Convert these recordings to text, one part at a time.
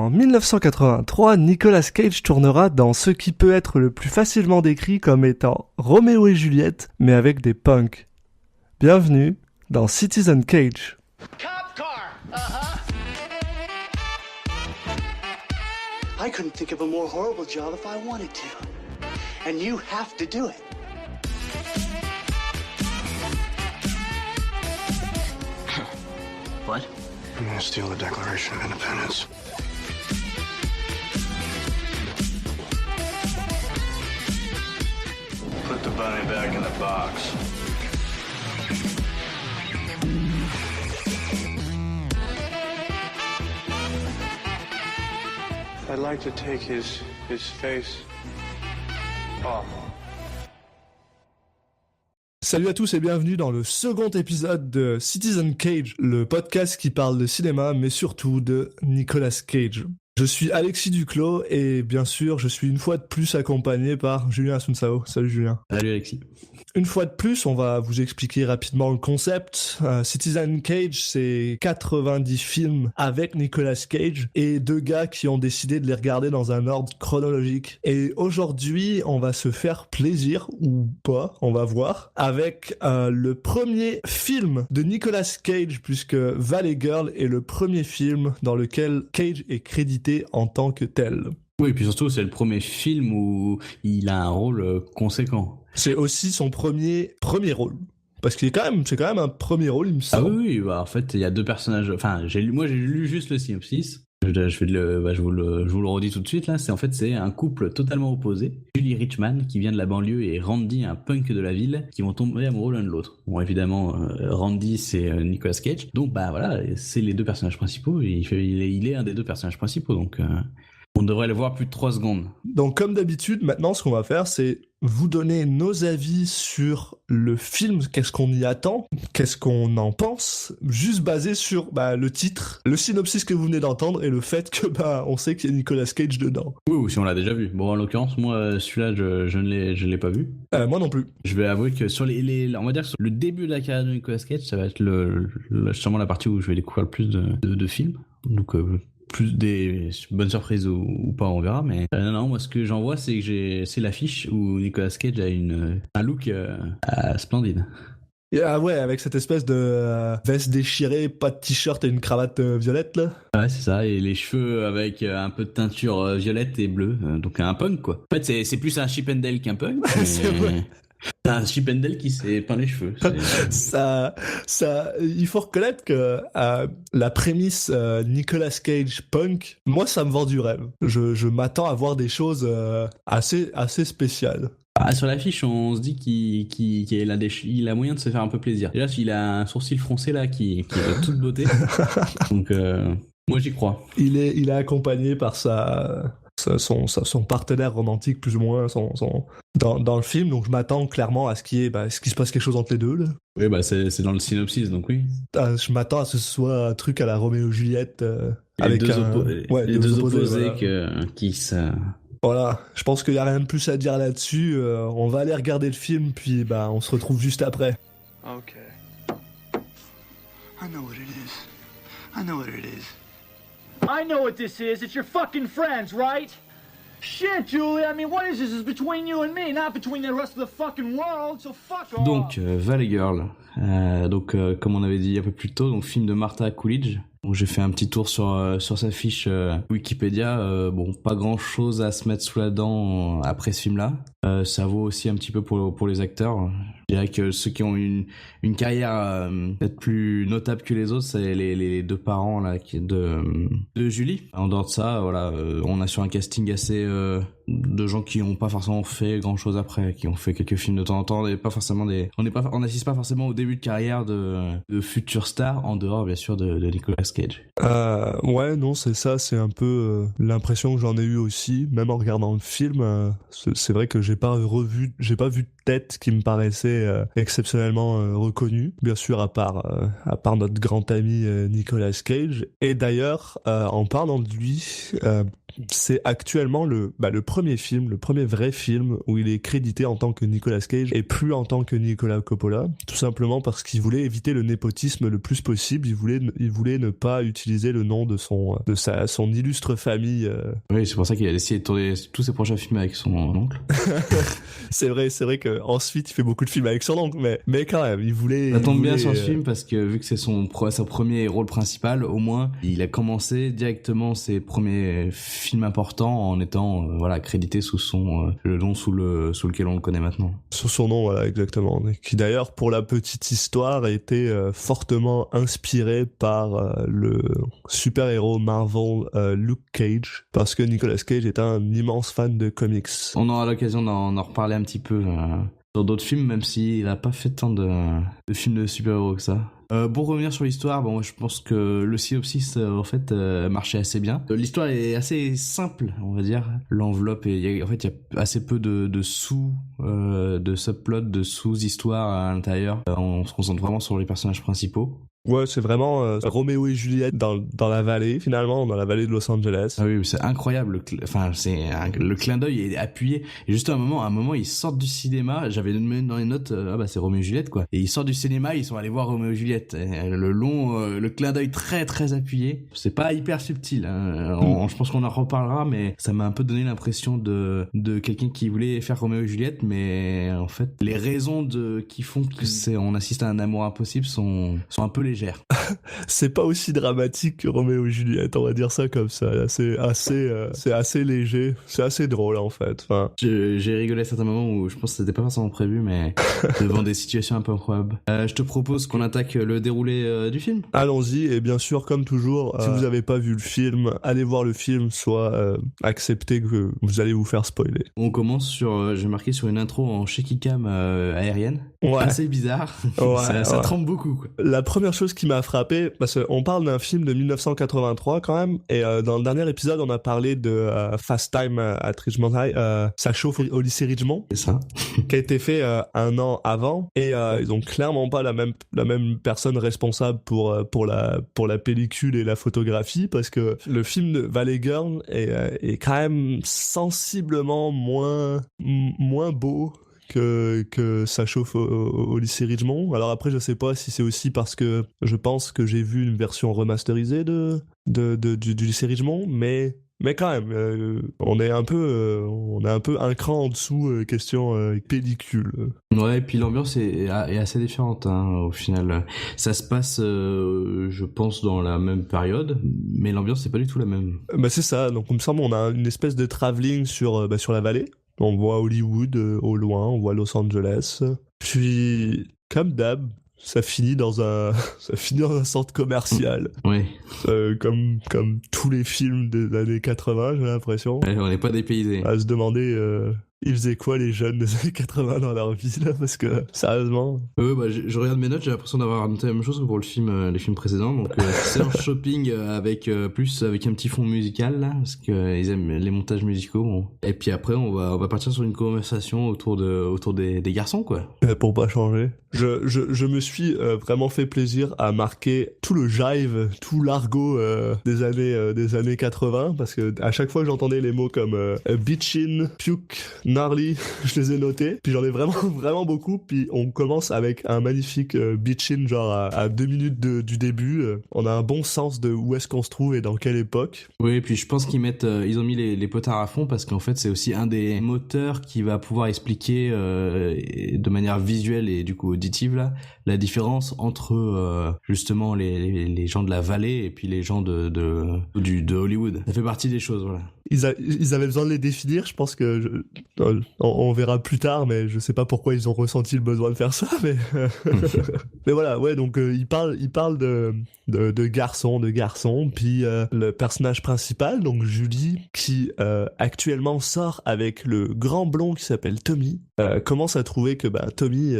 En 1983, Nicolas Cage tournera dans ce qui peut être le plus facilement décrit comme étant Roméo et Juliette, mais avec des punks. Bienvenue dans Citizen Cage. Cop car! Uh-huh. I couldn't think of a more horrible job if I wanted to. And you have to do it. What? I'm gonna steal the Declaration of Independence. Put the bunny back in the box. I'd like to take his face off. Salut à tous et bienvenue dans le second épisode de Citizen Cage, le podcast qui parle de cinéma mais surtout de Nicolas Cage. Je suis Alexis Duclos et bien sûr je suis une fois de plus accompagné par Julien Asunsao. Salut Julien. Salut Alexis. Une fois de plus, on va vous expliquer rapidement le concept. Citizen Cage, c'est 90 films avec Nicolas Cage et deux gars qui ont décidé de les regarder dans un ordre chronologique. Et aujourd'hui, on va se faire plaisir, ou pas, on va voir, avec le premier film de Nicolas Cage, puisque Valley Girl est le premier film dans lequel Cage est crédité en tant que tel. Oui, et puis surtout, c'est le premier film où il a un rôle conséquent. C'est aussi son premier rôle. Parce qu'il c'est quand même un premier rôle, il me semble. Ah oui, bah, en fait, il y a deux personnages. Enfin, j'ai lu juste le synopsis. Je vous le redis tout de suite, là. C'est un couple totalement opposé. Julie Richman, qui vient de la banlieue, et Randy, un punk de la ville, qui vont tomber amoureux l'un de l'autre. Bon, évidemment, Randy, c'est Nicolas Cage. Donc, bah, voilà, c'est les deux personnages principaux. Il est un des deux personnages principaux, donc, on devrait le voir plus de 3 secondes. Donc, comme d'habitude, maintenant, ce qu'on va faire, c'est vous donner nos avis sur le film, qu'est-ce qu'on y attend, qu'est-ce qu'on en pense, juste basé sur le titre, le synopsis que vous venez d'entendre et le fait que on sait qu'il y a Nicolas Cage dedans. Oui, ou si on l'a déjà vu. Bon, en l'occurrence, moi, celui-là, je ne l'ai pas vu. Moi non plus. Je vais avouer que sur on va dire sur le début de la carrière de Nicolas Cage, ça va être sûrement la partie où je vais découvrir le plus de films. Donc, plus des bonnes surprises ou pas, on verra, mais non, moi ce que j'en vois c'est l'affiche où Nicolas Cage a un look splendide. Ah ouais, avec cette espèce de veste déchirée, pas de t-shirt et une cravate violette là. Ouais, c'est ça, et les cheveux avec un peu de teinture violette et bleue, donc un punk quoi. En fait c'est plus un Chip and Dale qu'un punk. C'est vrai. C'est un Chip and Dale qui s'est peint les cheveux. ça, il faut reconnaître que la prémisse Nicolas Cage punk, moi ça me vend du rêve. Je m'attends à voir des choses assez spéciales. Ah, sur l'affiche, on se dit qu'il a moyen de se faire un peu plaisir. Déjà, il a un sourcil froncé là qui est de toute beauté. Donc, moi j'y crois. Il est accompagné par son partenaire romantique plus ou moins dans le film, donc je m'attends clairement à ce qu'il se passe quelque chose entre les deux là. Oui, c'est dans le synopsis, donc oui. Je m'attends à ce que ce soit un truc à la Roméo et Juliette avec les deux opposés voilà. qui se... Voilà, je pense qu'il y a rien de plus à dire là-dessus. On va aller regarder le film, puis on se retrouve juste après. Okay. I know what it is. I know what it is. I know what this is. It's your fucking friends, right? Shit, Julie. I mean, what is this? It's between you and me, not between the rest of the fucking world. So fuck off. Donc, Valley Girl. Comme on avait dit un peu plus tôt, donc film de Martha Coolidge. Donc, j'ai fait un petit tour sur sa fiche Wikipédia. Bon, pas grand chose à se mettre sous la dent après ce film-là. Ça vaut aussi un petit peu pour les acteurs. Je dirais que ceux qui ont une carrière peut-être plus notable que les autres, c'est les deux parents là de Julie. En dehors de ça, voilà, on a sur un casting assez de gens qui n'ont pas forcément fait grand chose après, qui ont fait quelques films de temps en temps, et pas forcément on n'assiste pas forcément au début de carrière de futures stars, en dehors bien sûr de Nicolas Cage. Ouais, non, c'est ça, c'est un peu l'impression que j'en ai eu aussi, même en regardant le film. C'est vrai que j'ai pas vu de tête qui me paraissait exceptionnellement reconnue, bien sûr à part notre grand ami Nicolas Cage. Et d'ailleurs, en parlant de lui, c'est actuellement le premier film, le premier vrai film où il est crédité en tant que Nicolas Cage et plus en tant que Nicolas Coppola, tout simplement parce qu'il voulait éviter le népotisme le plus possible. Il voulait ne pas utiliser le nom de son illustre famille. Oui, c'est pour ça qu'il a décidé de tourner tous ses prochains films avec son oncle. C'est vrai que ensuite il fait beaucoup de films avec son oncle, mais quand même, il voulait. Ça tombe bien sur ce film parce que vu que c'est son premier rôle principal, au moins il a commencé directement ses premiers films importants en étant crédité sous le nom sous lequel on le connaît maintenant. Sous son nom, voilà, exactement. Qui d'ailleurs, pour la petite histoire, a été fortement inspiré par le super-héros Marvel Luke Cage, parce que Nicolas Cage est un immense fan de comics. On aura l'occasion d'en reparler un petit peu dans d'autres films, même s'il n'a pas fait tant de films de super-héros que ça. Pour revenir sur l'histoire, bon, je pense que le synopsis marchait assez bien. L'histoire est assez simple, on va dire. L'enveloppe, il y a assez peu de subplots, de sous-histoires à l'intérieur. On se concentre vraiment sur les personnages principaux. Ouais, c'est vraiment Roméo et Juliette dans la vallée, finalement, dans la vallée de Los Angeles. Ah oui, c'est incroyable. Le clin d'œil est appuyé. Et juste à un moment, ils sortent du cinéma. J'avais donné dans les notes, c'est Roméo et Juliette, quoi. Et ils sortent du cinéma, ils sont allés voir Roméo et Juliette. Et le clin d'œil très, très appuyé. C'est pas hyper subtil, hein. Je pense qu'on en reparlera, mais ça m'a un peu donné l'impression de quelqu'un qui voulait faire Roméo et Juliette, mais en fait, les raisons qui font qu'on assiste à un amour impossible sont un peu légères. C'est pas aussi dramatique que Roméo et Juliette, on va dire ça comme ça. C'est assez léger, c'est assez drôle en fait. Enfin... J'ai rigolé à certains moments où je pense que c'était pas forcément prévu, mais devant des situations un peu improbables. Je te propose qu'on attaque le déroulé du film. Allons-y, et bien sûr, comme toujours, si vous avez pas vu le film, allez voir le film, soit acceptez que vous allez vous faire spoiler. On commence j'ai marqué sur une intro en shaky cam aérienne. Ouais. Assez bizarre. Ouais, ça tremble beaucoup, quoi. La première chose qui m'a frappé, parce qu'on parle d'un film de 1983 quand même, et dans le dernier épisode, on a parlé de Fast Time at Ridgemont High, ça chauffe au lycée Ridgemont. C'est ça. Qui a été fait un an avant, et ils ont clairement pas la même personne responsable pour la pellicule et la photographie, parce que le film de Valley Girl est quand même sensiblement moins beau que ça chauffe au lycée Ridgemont. Alors après, je sais pas si c'est aussi parce que je pense que j'ai vu une version remasterisée du lycée Ridgemont, mais quand même, on est un peu un cran en dessous question pellicule. Ouais, et puis l'ambiance est assez différente, hein, au final. Ça se passe, je pense, dans la même période, mais l'ambiance c'est pas du tout la même. C'est ça. Donc il me semble on a une espèce de travelling sur la vallée. On voit Hollywood au loin, on voit Los Angeles. Puis, comme d'hab, ça finit dans un centre commercial. Ouais. Comme tous les films des années 80, j'ai l'impression. Ouais, on n'est pas dépaysés. À se demander, ils faisaient quoi les jeunes des années 80 dans leur vie, là, parce que, sérieusement... Je regarde mes notes, j'ai l'impression d'avoir noté la même chose que pour les films précédents, donc c'est un shopping avec un petit fond musical, là, parce qu'ils aiment les montages musicaux, bon. Et puis après, on va partir sur une conversation autour des garçons, quoi. Pour pas changer. Je me suis vraiment fait plaisir à marquer tout le jive, tout l'argot des années 80, parce que à chaque fois que j'entendais les mots comme bitchin, puke, gnarly, je les ai notés, puis j'en ai vraiment vraiment beaucoup, puis on commence avec un magnifique bitchin, genre à 2 minutes du début. On a un bon sens de où est-ce qu'on se trouve et dans quelle époque. Oui, puis je pense ils ont mis les potards à fond, parce qu'en fait c'est aussi un des moteurs qui va pouvoir expliquer de manière visuelle et du coup auditive là, la différence entre justement les gens de la vallée et puis les gens de Hollywood. Ça fait partie des choses, voilà. Ils avaient besoin de les définir, je pense que on verra plus tard, mais je sais pas pourquoi ils ont ressenti le besoin de faire ça, mais mais voilà, ouais, donc ils parlent de garçons, puis le personnage principal, donc Julie, qui actuellement sort avec le grand blond qui s'appelle Tommy, commence à trouver que Tommy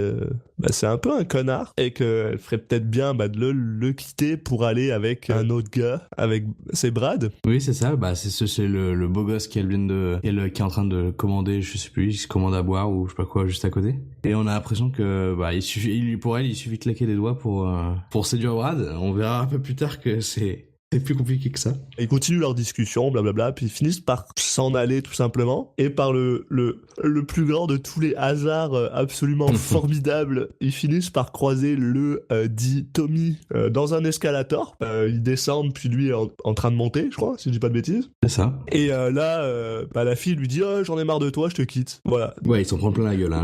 c'est un peu un connard et qu'elle ferait peut-être bien de le quitter pour aller avec un autre gars, c'est Brad. Oui, c'est ça, c'est le beau gosse qui est en train de commander, je sais plus, il se commande à boire ou je sais pas quoi juste à côté. Et on a l'impression que il suffit de claquer des doigts pour séduire Brad. On verra un peu plus tard que c'est C'est plus compliqué que ça. Ils continuent leur discussion, blablabla, puis ils finissent par s'en aller tout simplement. Et par le plus grand de tous les hasards absolument formidables, ils finissent par croiser le dit Tommy dans un escalator. Ils descendent, puis lui est en train de monter, je crois, si je dis pas de bêtises. C'est ça. Et là, la fille lui dit « Oh, j'en ai marre de toi, je te quitte. » Voilà. Ouais, ils s'en prennent plein la gueule, hein,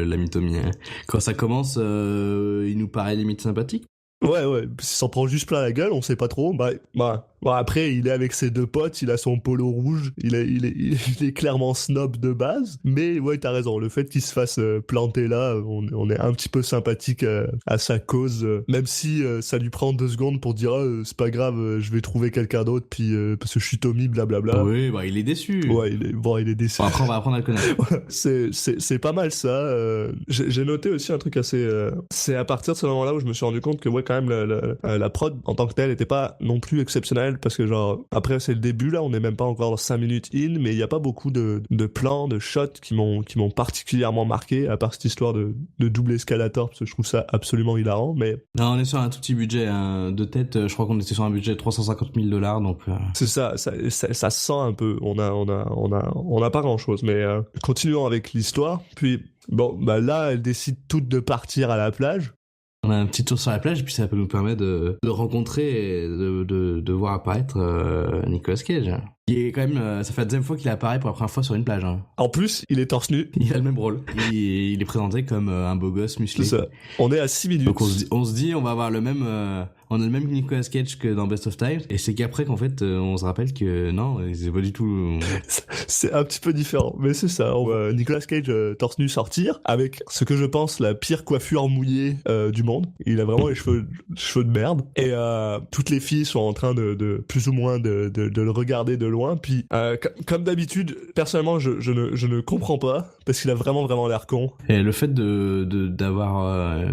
l'ami Tommy. Hein. Quand ça commence, il nous paraît limite sympathique. Ouais, il s'en prend juste plein la gueule, on sait pas trop. Bon, après, il est avec ses deux potes, il a son polo rouge, il est clairement snob de base. Mais ouais, t'as raison, le fait qu'il se fasse planter là, on est un petit peu sympathique à sa cause. Même si ça lui prend 2 secondes pour dire c'est pas grave, je vais trouver quelqu'un d'autre, puis parce que je suis Tommy, blablabla. Oui, bah il est déçu. Ouais, il est déçu. Bon, après, on va apprendre à le connaître. c'est pas mal ça. J'ai noté aussi un truc assez... c'est à partir de ce moment-là où je me suis rendu compte que ouais, quand même, la prod en tant que telle était pas non plus exceptionnelle, parce que genre, après c'est le début là, on est même pas encore dans 5 minutes in, mais il y a pas beaucoup de plans, de shots qui m'ont particulièrement marqué, à part cette histoire de double escalator, parce que je trouve ça absolument hilarant, mais... Non, on est sur un tout petit budget, hein. De tête, je crois qu'on était sur un budget de $350 000, donc... C'est ça se sent un peu, on a pas grand chose, mais continuons avec l'histoire, puis bon, bah là, elles décident toutes de partir à la plage. On a un petit tour sur la plage, et puis ça peut nous permettre de rencontrer et de voir apparaître Nicolas Cage. Il est quand même, ça fait la 2e fois qu'il apparaît pour la première fois sur une plage. Hein. En plus, il est torse nu. Il a le même rôle. Il est présenté comme un beau gosse musclé. C'est ça. On est à 6 minutes. Donc on se dit, on va avoir le même, on a le même Nicolas Cage que dans Best of Times. Et c'est qu'après qu'en fait, on se rappelle que non, c'est pas du tout... C'est un petit peu différent. Mais c'est ça. On voit Nicolas Cage torse nu sortir avec ce que je pense la pire coiffure mouillée du monde. Il a vraiment les cheveux de merde. Et toutes les filles sont en train de plus ou moins de le regarder de loin, puis comme d'habitude, personnellement je ne comprends pas, parce qu'il a vraiment l'air con. Et le fait d'avoir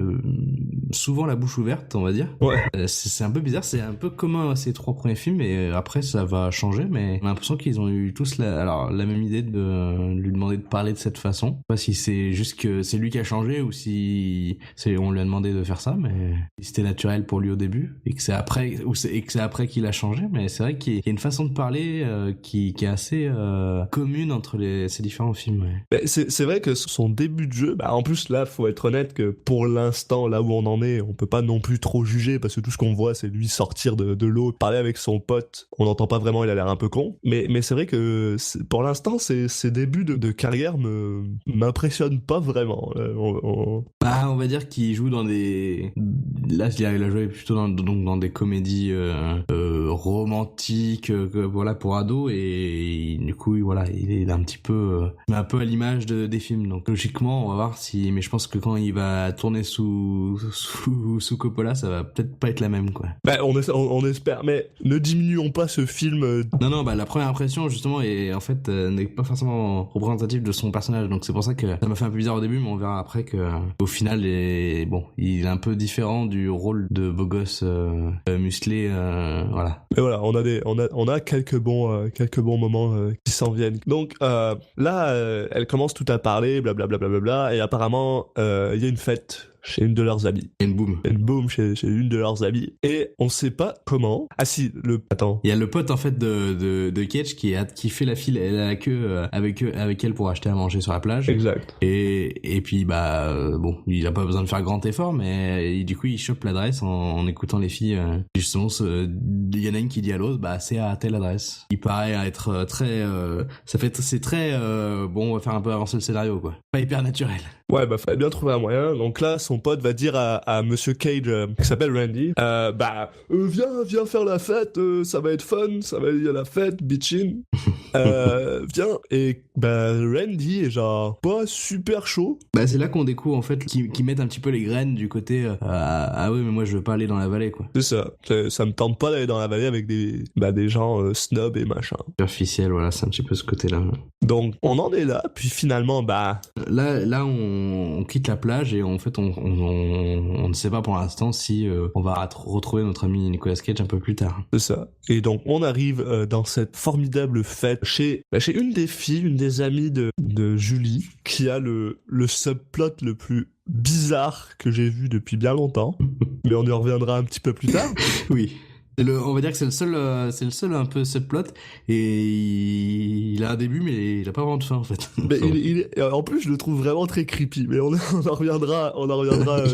souvent la bouche ouverte, on va dire, ouais. C'est un peu bizarre, c'est un peu commun à ces 3 premiers films, et après ça va changer, mais on a l'impression qu'ils ont eu tous la même idée de lui demander de parler de cette façon. Je sais pas si c'est juste que c'est lui qui a changé, ou si on lui a demandé de faire ça, mais c'était naturel pour lui au début, et que c'est après qu'il a changé, mais c'est vrai qu'il y a une façon de parler qui est assez commune entre ces différents films. Ouais. Mais c'est vrai que son début de jeu, en plus là, faut être honnête que pour l'instant, là où on en est, on peut pas non plus trop juger, parce que tout ce qu'on voit, c'est lui sortir de l'eau, parler avec son pote. On n'entend pas vraiment, il a l'air un peu con. Mais c'est vrai que pour l'instant, ses débuts de carrière m'impressionnent pas vraiment. On va dire qu'il joue dans des... Là, il a joué plutôt dans des comédies romantiques, voilà, pour ados, et du coup, voilà, il est un petit peu à l'image des films. Donc logiquement, on va voir si... Mais je pense que quand il va tourner sous Coppola, ça va peut-être pas être la même, quoi. On espère, mais ne diminuons pas ce film. Non, la première impression, justement, est en fait n'est pas forcément représentative de son personnage, donc c'est pour ça que ça m'a fait un peu bizarre au début, mais on verra après que au final, il est un peu différent du rôle de beau gosse musclé, voilà. Mais voilà, on a quelques bons moments qui s'en viennent. Donc là, elle commence tout à parler, blablabla, et apparemment il y a une fête chez une de leurs amies. Une boom chez une de leurs amies. Et on sait pas comment. Ah si, attends. Il y a le pote en fait de Cage qui fait la file, elle a la queue avec elle pour acheter à manger sur la plage. Exact. Et puis il a pas besoin de faire grand effort, mais du coup il chope l'adresse en écoutant les filles. Justement, il y en a une qui dit à l'autre, c'est à telle adresse. Il paraît être très, c'est très on va faire un peu avancer le scénario, quoi. Pas hyper naturel. Ouais, fallait bien trouver un moyen. Donc là, son pote va dire à Monsieur Cage, qui s'appelle Randy, viens faire la fête, ça va être fun, il y a la fête, bitchin. Viens. Et Randy est genre pas super chaud. C'est là qu'on découvre en fait qu'ils mettent un petit peu les graines du côté oui, mais moi je veux pas aller dans la vallée, quoi. C'est ça. Ça me tente pas d'aller dans la vallée avec des gens snobs et machin. Superficiel, voilà, c'est un petit peu ce côté-là. Donc on en est là, puis finalement là on quitte la plage et en fait on ne sait pas pour l'instant si on va retrouver notre ami Nicolas Cage un peu plus tard. C'est ça. Et donc on arrive dans cette formidable fête chez une des filles, une des amies de Julie, qui a le subplot le plus bizarre que j'ai vu depuis bien longtemps. Mais on y reviendra un petit peu plus tard. Oui. On va dire que c'est le seul un peu subplot, et il a un début, mais il a pas vraiment de fin, en fait. Mais en plus, je le trouve vraiment très creepy, mais on en reviendra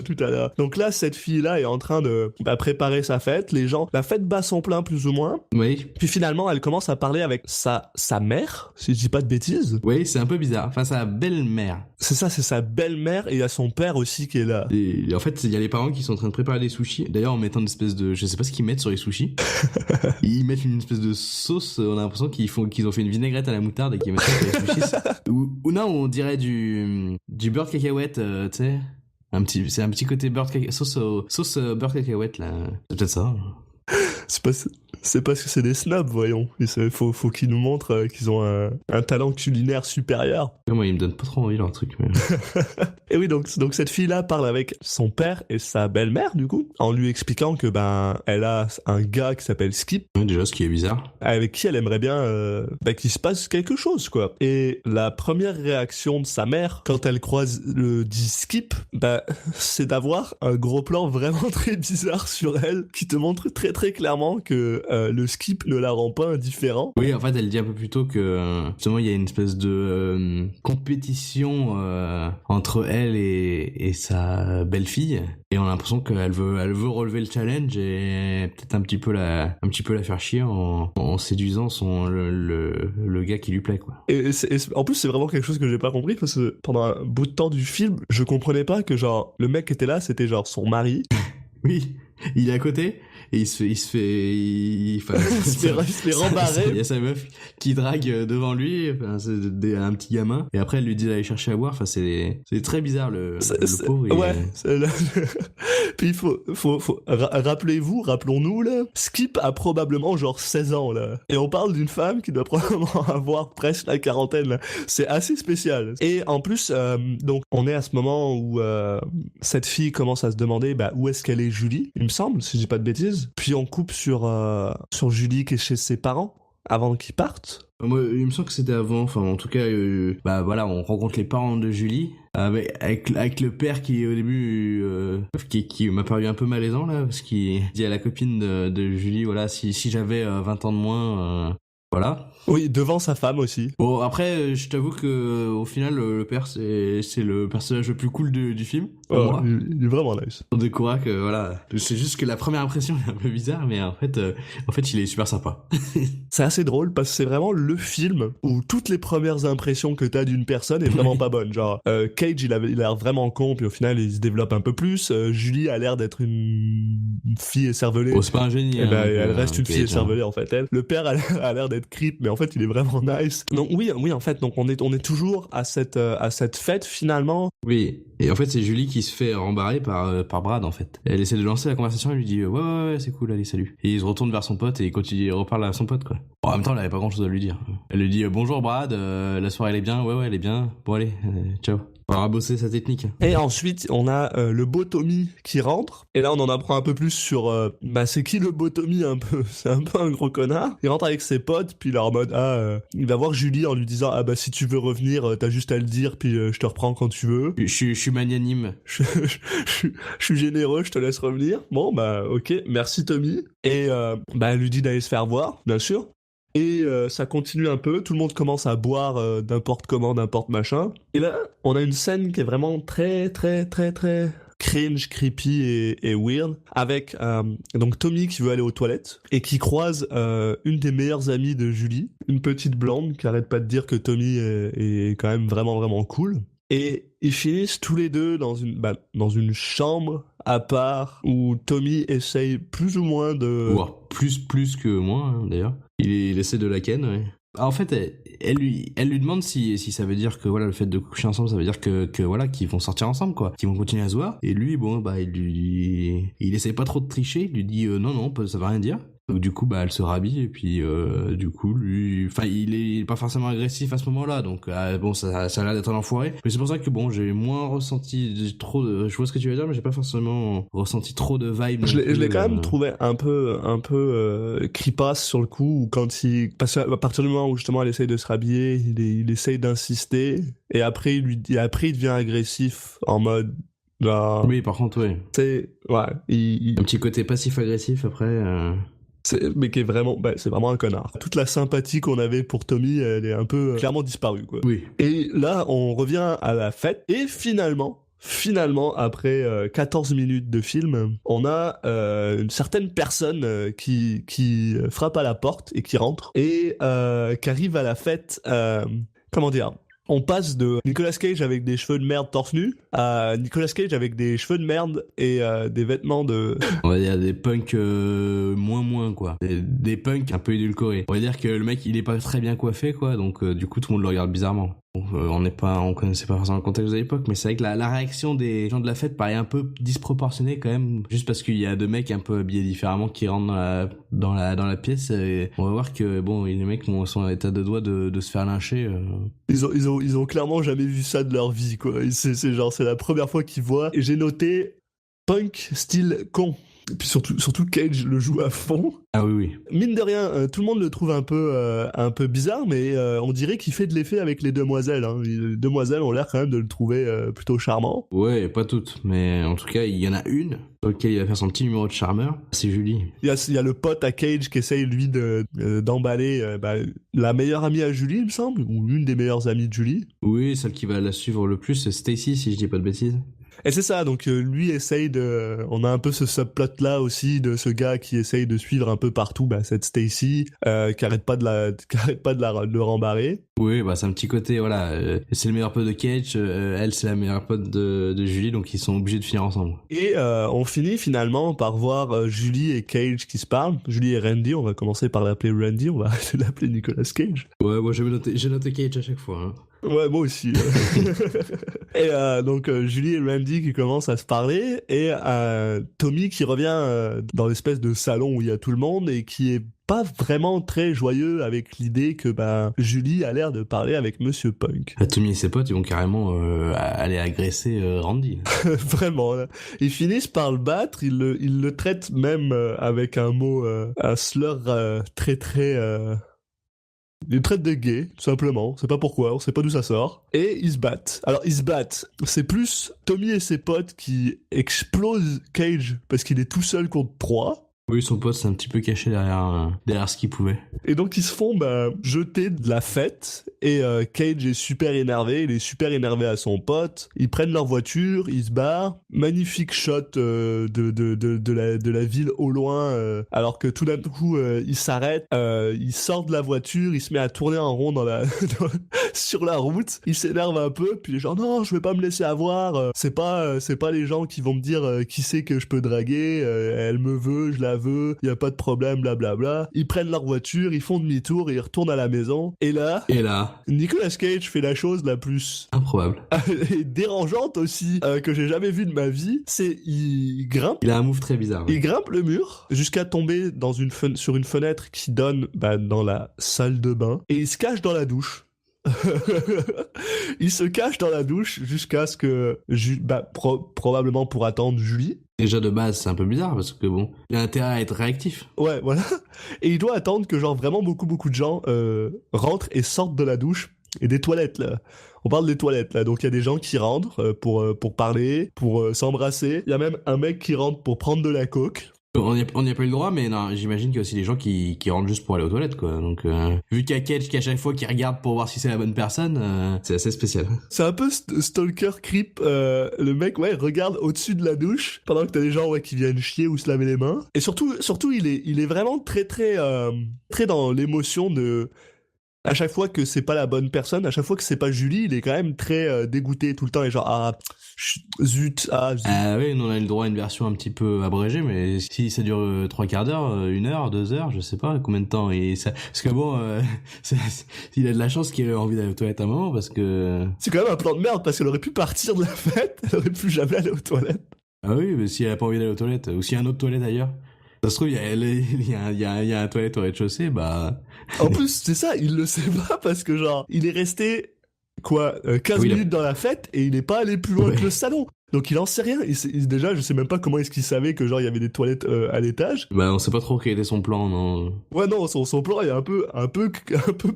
tout à l'heure. Donc là, cette fille-là est en train de préparer sa fête, la fête bat son plein plus ou moins, Oui. puis finalement, elle commence à parler avec sa mère, si je dis pas de bêtises. Oui, c'est un peu bizarre. Enfin, sa belle-mère. C'est ça, c'est sa belle-mère, et il y a son père aussi qui est là. Et en fait, il y a les parents qui sont en train de préparer des sushis. D'ailleurs, en mettant une espèce de, je sais pas ce qu'ils mettent sur les sushis. Ils mettent une espèce de sauce. On a l'impression qu'ils ont fait une vinaigrette à la moutarde et qu'ils mettent ça sur les sushis. ou non, on dirait du beurre de cacahuète, tu sais. C'est un petit côté beurre de cacahuète, sauce beurre de cacahuète, là. C'est peut-être ça. C'est parce que c'est des snobs, voyons. Faut qu'ils nous montrent qu'ils ont un talent culinaire supérieur. Moi, ils me donnent pas trop envie leur truc. Mais... Et oui, donc cette fille-là parle avec son père et sa belle-mère, du coup, en lui expliquant que elle a un gars qui s'appelle Skip. Ouais, déjà, ce qui est bizarre. Avec qui elle aimerait bien qu'il se passe quelque chose, quoi. Et la première réaction de sa mère, quand elle croise le dit Skip, c'est d'avoir un gros plan vraiment très bizarre sur elle, qui te montre très très clairement que le Skip ne la rend pas indifférent. Oui, en fait, elle dit un peu plus tôt que justement il y a une espèce de compétition entre elle et sa belle-fille, et on a l'impression qu'elle veut relever le challenge et peut-être un petit peu la faire chier en séduisant le gars qui lui plaît, quoi. Et en plus, c'est vraiment quelque chose que j'ai pas compris, parce que pendant un bout de temps du film, je comprenais pas que genre le mec qui était là, c'était genre son mari. Oui, il est à côté et il se fait rembarrer. Il y a sa meuf qui drague devant lui, c'est un petit gamin, et après elle lui dit d'aller chercher à boire. Enfin, c'est très bizarre, le pauvre. Ouais. Puis rappelons-nous là, Skip a probablement genre 16 ans là, et on parle d'une femme qui doit probablement avoir presque la quarantaine là. C'est assez spécial. Et en plus, donc on est à ce moment où cette fille commence à se demander où est-ce qu'elle est Julie, il me semble, si je dis pas de bêtises. Puis on coupe sur Julie qui est chez ses parents avant qu'ils partent. Moi, il me semble que c'était avant. Enfin, en tout cas, voilà, on rencontre les parents de Julie avec le père qui au début qui m'a paru un peu malaisant là, parce qu'il dit à la copine de Julie, voilà, si j'avais 20 ans de moins, voilà. Oui, devant sa femme aussi. Bon, après, je t'avoue que au final, le père, c'est le personnage le plus cool du film. Moi. Il est vraiment nice. On découvre que voilà, c'est juste que la première impression est un peu bizarre, mais en fait, il est super sympa. C'est assez drôle parce que c'est vraiment le film où toutes les premières impressions que t'as d'une personne est vraiment pas bonne. Genre, Cage, il a l'air vraiment con, puis au final, il se développe un peu plus. Julie a l'air d'être une fille écervelée. Bon, c'est pas un génie. Elle reste une fille écervelée, en fait. Le père a l'air d'être creep, mais en fait, il est vraiment nice. Donc oui, en fait, donc on est toujours à cette fête finalement. Oui. Et en fait, c'est Julie qui se fait rembarrer par Brad, en fait. Elle essaie de lancer la conversation, elle lui dit ouais, c'est cool, allez, salut. Et il se retourne vers son pote et il reparle à son pote, quoi. Bon, en même temps, elle avait pas grand chose à lui dire. Elle lui dit bonjour Brad, la soirée elle est bien, ouais, elle est bien. Bon, allez, ciao. On va bosser sa technique. Et ensuite, on a le beau Tommy qui rentre. Et là, on en apprend un peu plus sur... c'est qui le beau Tommy un peu? C'est un peu un gros connard. Il rentre avec ses potes, puis il est en mode... il va voir Julie en lui disant... si tu veux revenir, t'as juste à le dire, puis je te reprends quand tu veux. Je suis magnanime. Je suis généreux, je te laisse revenir. Bon, ok, merci Tommy. Et elle lui dit d'aller se faire voir, bien sûr. Et ça continue un peu, tout le monde commence à boire n'importe comment, n'importe machin. Et là, on a une scène qui est vraiment très, très, très, très cringe, creepy et weird, avec donc Tommy qui veut aller aux toilettes et qui croise une des meilleures amies de Julie, une petite blonde qui arrête pas de dire que Tommy est quand même vraiment, vraiment cool. Et ils finissent tous les deux dans une chambre à part où Tommy essaye plus ou moins de... Voire plus que moins, hein, d'ailleurs. Il essaie de la ken, ouais. En fait, elle lui demande si ça veut dire que voilà, le fait de coucher ensemble, ça veut dire que voilà, qu'ils vont sortir ensemble, quoi, qu'ils vont continuer à se voir. Et lui, il essaie pas trop de tricher, il lui dit non, ça veut rien dire. Donc du coup, elle se rhabille et puis du coup, lui, enfin, il est pas forcément agressif à ce moment-là, donc ça a l'air d'être un enfoiré. Mais c'est pour ça que j'ai moins ressenti trop de... Je vois ce que tu veux dire, mais j'ai pas forcément ressenti trop de vibes. Je l'ai quand même trouvé un peu creepasse sur le coup, parce qu'à partir du moment où justement elle essaye de se rhabiller, il essaye d'insister, et après il devient agressif en mode... Genre, oui, par contre, oui. C'est... Ouais, un petit côté passif-agressif après... Mais qui est vraiment, c'est vraiment un connard. Toute la sympathie qu'on avait pour Tommy, elle est un peu clairement disparue, quoi. Oui. Et là, on revient à la fête, et finalement, après 14 minutes de film, on a une certaine personne qui frappe à la porte et qui rentre, et qui arrive à la fête, comment dire, on passe de Nicolas Cage avec des cheveux de merde torse nu à Nicolas Cage avec des cheveux de merde et des vêtements de... On va dire des punks moins quoi. Des punks un peu édulcorés. On va dire que le mec il est pas très bien coiffé quoi, donc du coup tout le monde le regarde bizarrement. On connaissait pas forcément le contexte de l'époque, mais c'est vrai que la réaction des gens de la fête paraît un peu disproportionnée quand même, juste parce qu'il y a deux mecs un peu habillés différemment qui rentrent dans la pièce, et on va voir que bon, les mecs sont à l'état de doigt de se faire lyncher. Ils ont clairement jamais vu ça de leur vie, quoi. C'est la première fois qu'ils voient, et j'ai noté punk style con. Et puis surtout Cage le joue à fond. Ah oui. Mine de rien, tout le monde le trouve un peu bizarre, mais on dirait qu'il fait de l'effet avec les demoiselles. Hein. Les demoiselles ont l'air quand même de le trouver plutôt charmant. Ouais, pas toutes, mais en tout cas, il y en a une sur laquelle il va faire son petit numéro de charmeur, c'est Julie. Il y a le pote à Cage qui essaye, lui, d'emballer la meilleure amie à Julie, il me semble, ou l'une des meilleures amies de Julie. Oui, celle qui va la suivre le plus, c'est Stacy, si je dis pas de bêtises. Et c'est ça, donc lui essaye on a un peu ce subplot là aussi de ce gars qui essaye de suivre un peu partout cette Stacy, qui arrête pas de le rembarrer. Oui, c'est un petit côté, voilà, c'est le meilleur pote de Cage, elle c'est la meilleure pote de Julie, donc ils sont obligés de finir ensemble. Et on finit finalement par voir Julie et Cage qui se parlent. Julie et Randy, on va commencer par l'appeler Randy, on va arrêter de l'appeler Nicolas Cage. Ouais, moi j'ai noté Cage à chaque fois. Hein. Ouais, moi aussi. Et donc Julie et Randy qui commencent à se parler, et Tommy qui revient dans l'espèce de salon où il y a tout le monde et qui est pas vraiment très joyeux avec l'idée que Julie a l'air de parler avec Monsieur Punk. Tommy et ses potes, ils vont carrément aller agresser Randy. Vraiment, là. Ils finissent par le battre, ils le traitent même avec un mot, un slur très... Ils le traitent de gay, tout simplement. On sait pas pourquoi, on sait pas d'où ça sort. Et ils se battent. Alors, ils se battent. C'est plus Tommy et ses potes qui explosent Cage parce qu'il est tout seul contre 3. Oui, son pote s'est un petit peu caché derrière ce qu'il pouvait. Et donc ils se font jeter de la fête, et Cage est super énervé, il est super énervé à son pote, ils prennent leur voiture, ils se barrent, magnifique shot de la ville au loin, alors que tout d'un coup il s'arrête, il sort de la voiture, il se met à tourner en rond sur la route, il s'énerve un peu, puis les gens non, je vais pas me laisser avoir, c'est pas les gens qui vont me dire qui c'est que je peux draguer, elle me veut, je la veut, y a pas de problème, blablabla. Ils prennent leur voiture, ils font demi-tour et ils retournent à la maison. Et là, Nicolas Cage fait la chose la plus improbable et dérangeante aussi que j'ai jamais vue de ma vie. C'est il grimpe. Il a un move très bizarre. Il grimpe le mur jusqu'à tomber sur une fenêtre qui donne dans la salle de bain, et il se cache dans la douche. Il se cache dans la douche jusqu'à ce que probablement pour attendre Julie. Déjà de base c'est un peu bizarre parce que bon, il a intérêt à être réactif. Ouais, voilà. Et il doit attendre que vraiment beaucoup de gens rentrent et sortent de la douche et des toilettes là. On parle des toilettes là, donc il y a des gens qui rentrent pour parler, pour s'embrasser. Il y a même un mec qui rentre pour prendre de la coke. On n'y a pas eu le droit, mais non, j'imagine qu'il y a aussi des gens qui rentrent juste pour aller aux toilettes, quoi. Donc, vu qu'il y a Cage qui à chaque fois qui regarde pour voir si c'est la bonne personne, c'est assez spécial. C'est un peu stalker creep. Le mec, regarde au-dessus de la douche pendant que t'as des gens qui viennent chier ou se laver les mains. Et surtout, il est vraiment très dans l'émotion de. À chaque fois que c'est pas la bonne personne, à chaque fois que c'est pas Julie, il est quand même très dégoûté tout le temps et genre zut. Ah oui, nous on a eu le droit à une version un petit peu abrégée, mais si ça dure 3/4 d'heure, 1 heure, 2 heures, je sais pas combien de temps. Et ça, parce que bon, il a de la chance qu'il ait envie d'aller aux toilettes un moment, parce que c'est quand même un plan de merde, parce qu'elle aurait pu partir de la fête, elle aurait pu jamais aller aux toilettes. Ah oui, mais si elle a pas envie d'aller aux toilettes, ou s'il y a un autre toilette ailleurs. Ça se trouve, il y a un toilette au rez-de-chaussée, En plus, c'est ça, il le sait pas parce que genre, il est resté, 15 minutes dans la fête et il est pas allé plus loin que le salon. Donc il en sait rien. Déjà, je sais même pas comment est-ce qu'il savait que genre il y avait des toilettes à l'étage. On sait pas trop quel était son plan, non. Ouais, non, son plan est un peu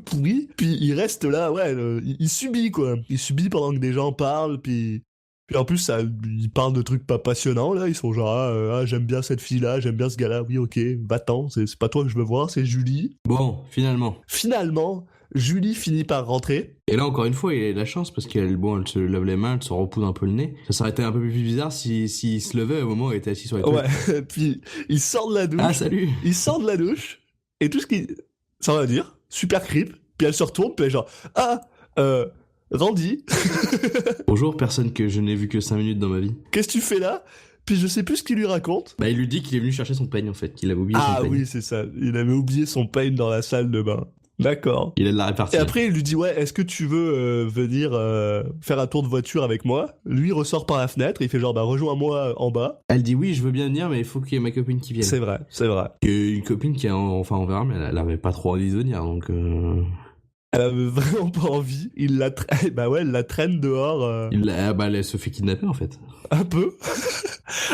pourri. Puis il reste là, il subit quoi. Il subit pendant que des gens parlent, puis Puis en plus, ça, ils parlent de trucs pas passionnants, là. Ils sont genre, j'aime bien cette fille-là, j'aime bien ce gars-là. Oui, ok, va-t'en, c'est pas toi que je veux voir, c'est Julie. Bon, finalement. Finalement, Julie finit par rentrer. Et là, encore une fois, il a de la chance parce qu'elle se lave les mains, elle se repoudre un peu le nez. Ça aurait été un peu plus bizarre s'il se levait au moment où il était assis sur les toilettes. Ouais, puis il sort de la douche. Ah, salut. Il sort de la douche, et tout ce qu'il... Ça va dire, super creep. Puis elle se retourne, puis elle est genre, Randy. Bonjour, personne que je n'ai vu que 5 minutes dans ma vie. Qu'est-ce que tu fais là? Puis je sais plus ce qu'il lui raconte. Bah, il lui dit qu'il est venu chercher son peigne, en fait, qu'il avait oublié son peigne. Ah oui, c'est ça. Il avait oublié son peigne dans la salle de bain. D'accord. Il a de la répartie. Et après, il lui dit, ouais, est-ce que tu veux venir faire un tour de voiture avec moi? Lui, il ressort par la fenêtre, il fait genre, rejoins-moi en bas. Elle dit oui, je veux bien venir, mais il faut qu'il y ait ma copine qui vienne. C'est vrai, c'est vrai. Il y a une copine qui enfin, on verra, mais elle avait pas trop envie de venir, donc... Elle avait vraiment pas envie. Il la elle la traîne dehors. Elle se fait kidnapper, en fait. Un peu.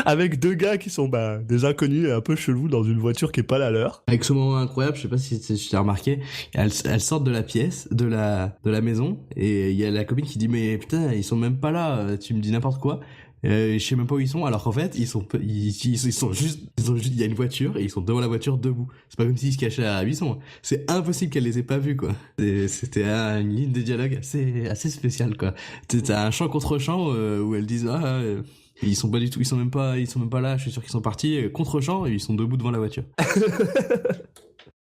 Avec deux gars qui sont des inconnus et un peu chelous dans une voiture qui est pas la leur. Avec ce moment incroyable, je sais pas si tu as remarqué, elles sortent de la pièce, de la maison, et il y a la copine qui dit mais putain, ils sont même pas là, tu me dis n'importe quoi. Je sais même pas où ils sont, alors qu'en fait ils sont juste, il y a une voiture et ils sont devant la voiture debout. C'est pas comme s'ils se cachaient à 800. C'est impossible qu'elle les ait pas vus, quoi. C'était une ligne de dialogue assez spéciale, quoi. T'as un chant contre chant où elles disent ils sont pas du tout, ils sont même pas là, je suis sûr qu'ils sont partis contre champ et ils sont debout devant la voiture.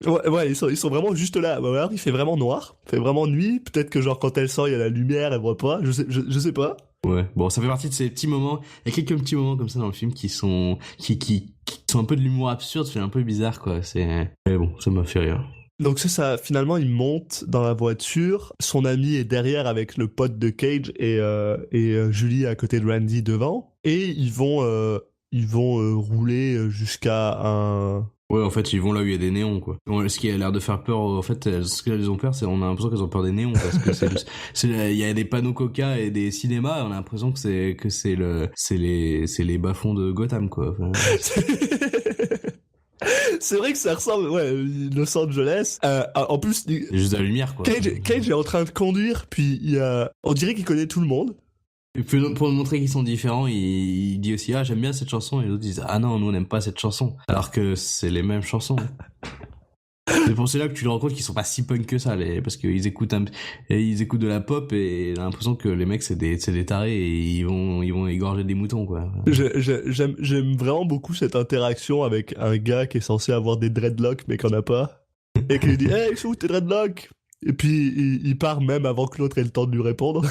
Ouais, ils sont vraiment juste là. Alors, il fait vraiment noir, il fait vraiment nuit. Peut-être que genre quand elle sort, il y a la lumière, elle voit pas. Je sais pas. Ouais, bon, ça fait partie de ces petits moments. Il y a quelques petits moments comme ça dans le film qui sont un peu de l'humour absurde, c'est un peu bizarre, quoi. Mais bon, ça m'a fait rire. Donc c'est ça, finalement il monte dans la voiture, son ami est derrière avec le pote de Cage et Julie à côté de Randy devant, et ils vont rouler jusqu'à un... Ouais, en fait, ils vont là où il y a des néons, quoi. Ce qui a l'air de faire peur, en fait, ce qu'elles ont peur, c'est, on a l'impression qu'elles ont peur des néons, parce que il y a des panneaux Coca et des cinémas, et on a l'impression que c'est les bas-fonds de Gotham, quoi. Enfin, c'est vrai que ça ressemble, ouais, Los Angeles. En plus, c'est juste de la lumière, quoi. Cage est en train de conduire, puis on dirait qu'il connaît tout le monde. Et puis, pour montrer qu'ils sont différents, il dit aussi j'aime bien cette chanson, et les autres disent non, nous on n'aime pas cette chanson, alors que c'est les mêmes chansons. C'est pour cela que tu te rends compte qu'ils sont pas si punk que ça, parce qu'ils écoutent de la pop et on a l'impression que les mecs c'est des tarés et ils vont égorger des moutons, quoi. J'aime vraiment beaucoup cette interaction avec un gars qui est censé avoir des dreadlocks mais qu'on a pas, et qui lui dit hey, c'est où tes dreadlocks? Et puis il part même avant que l'autre ait le temps de lui répondre.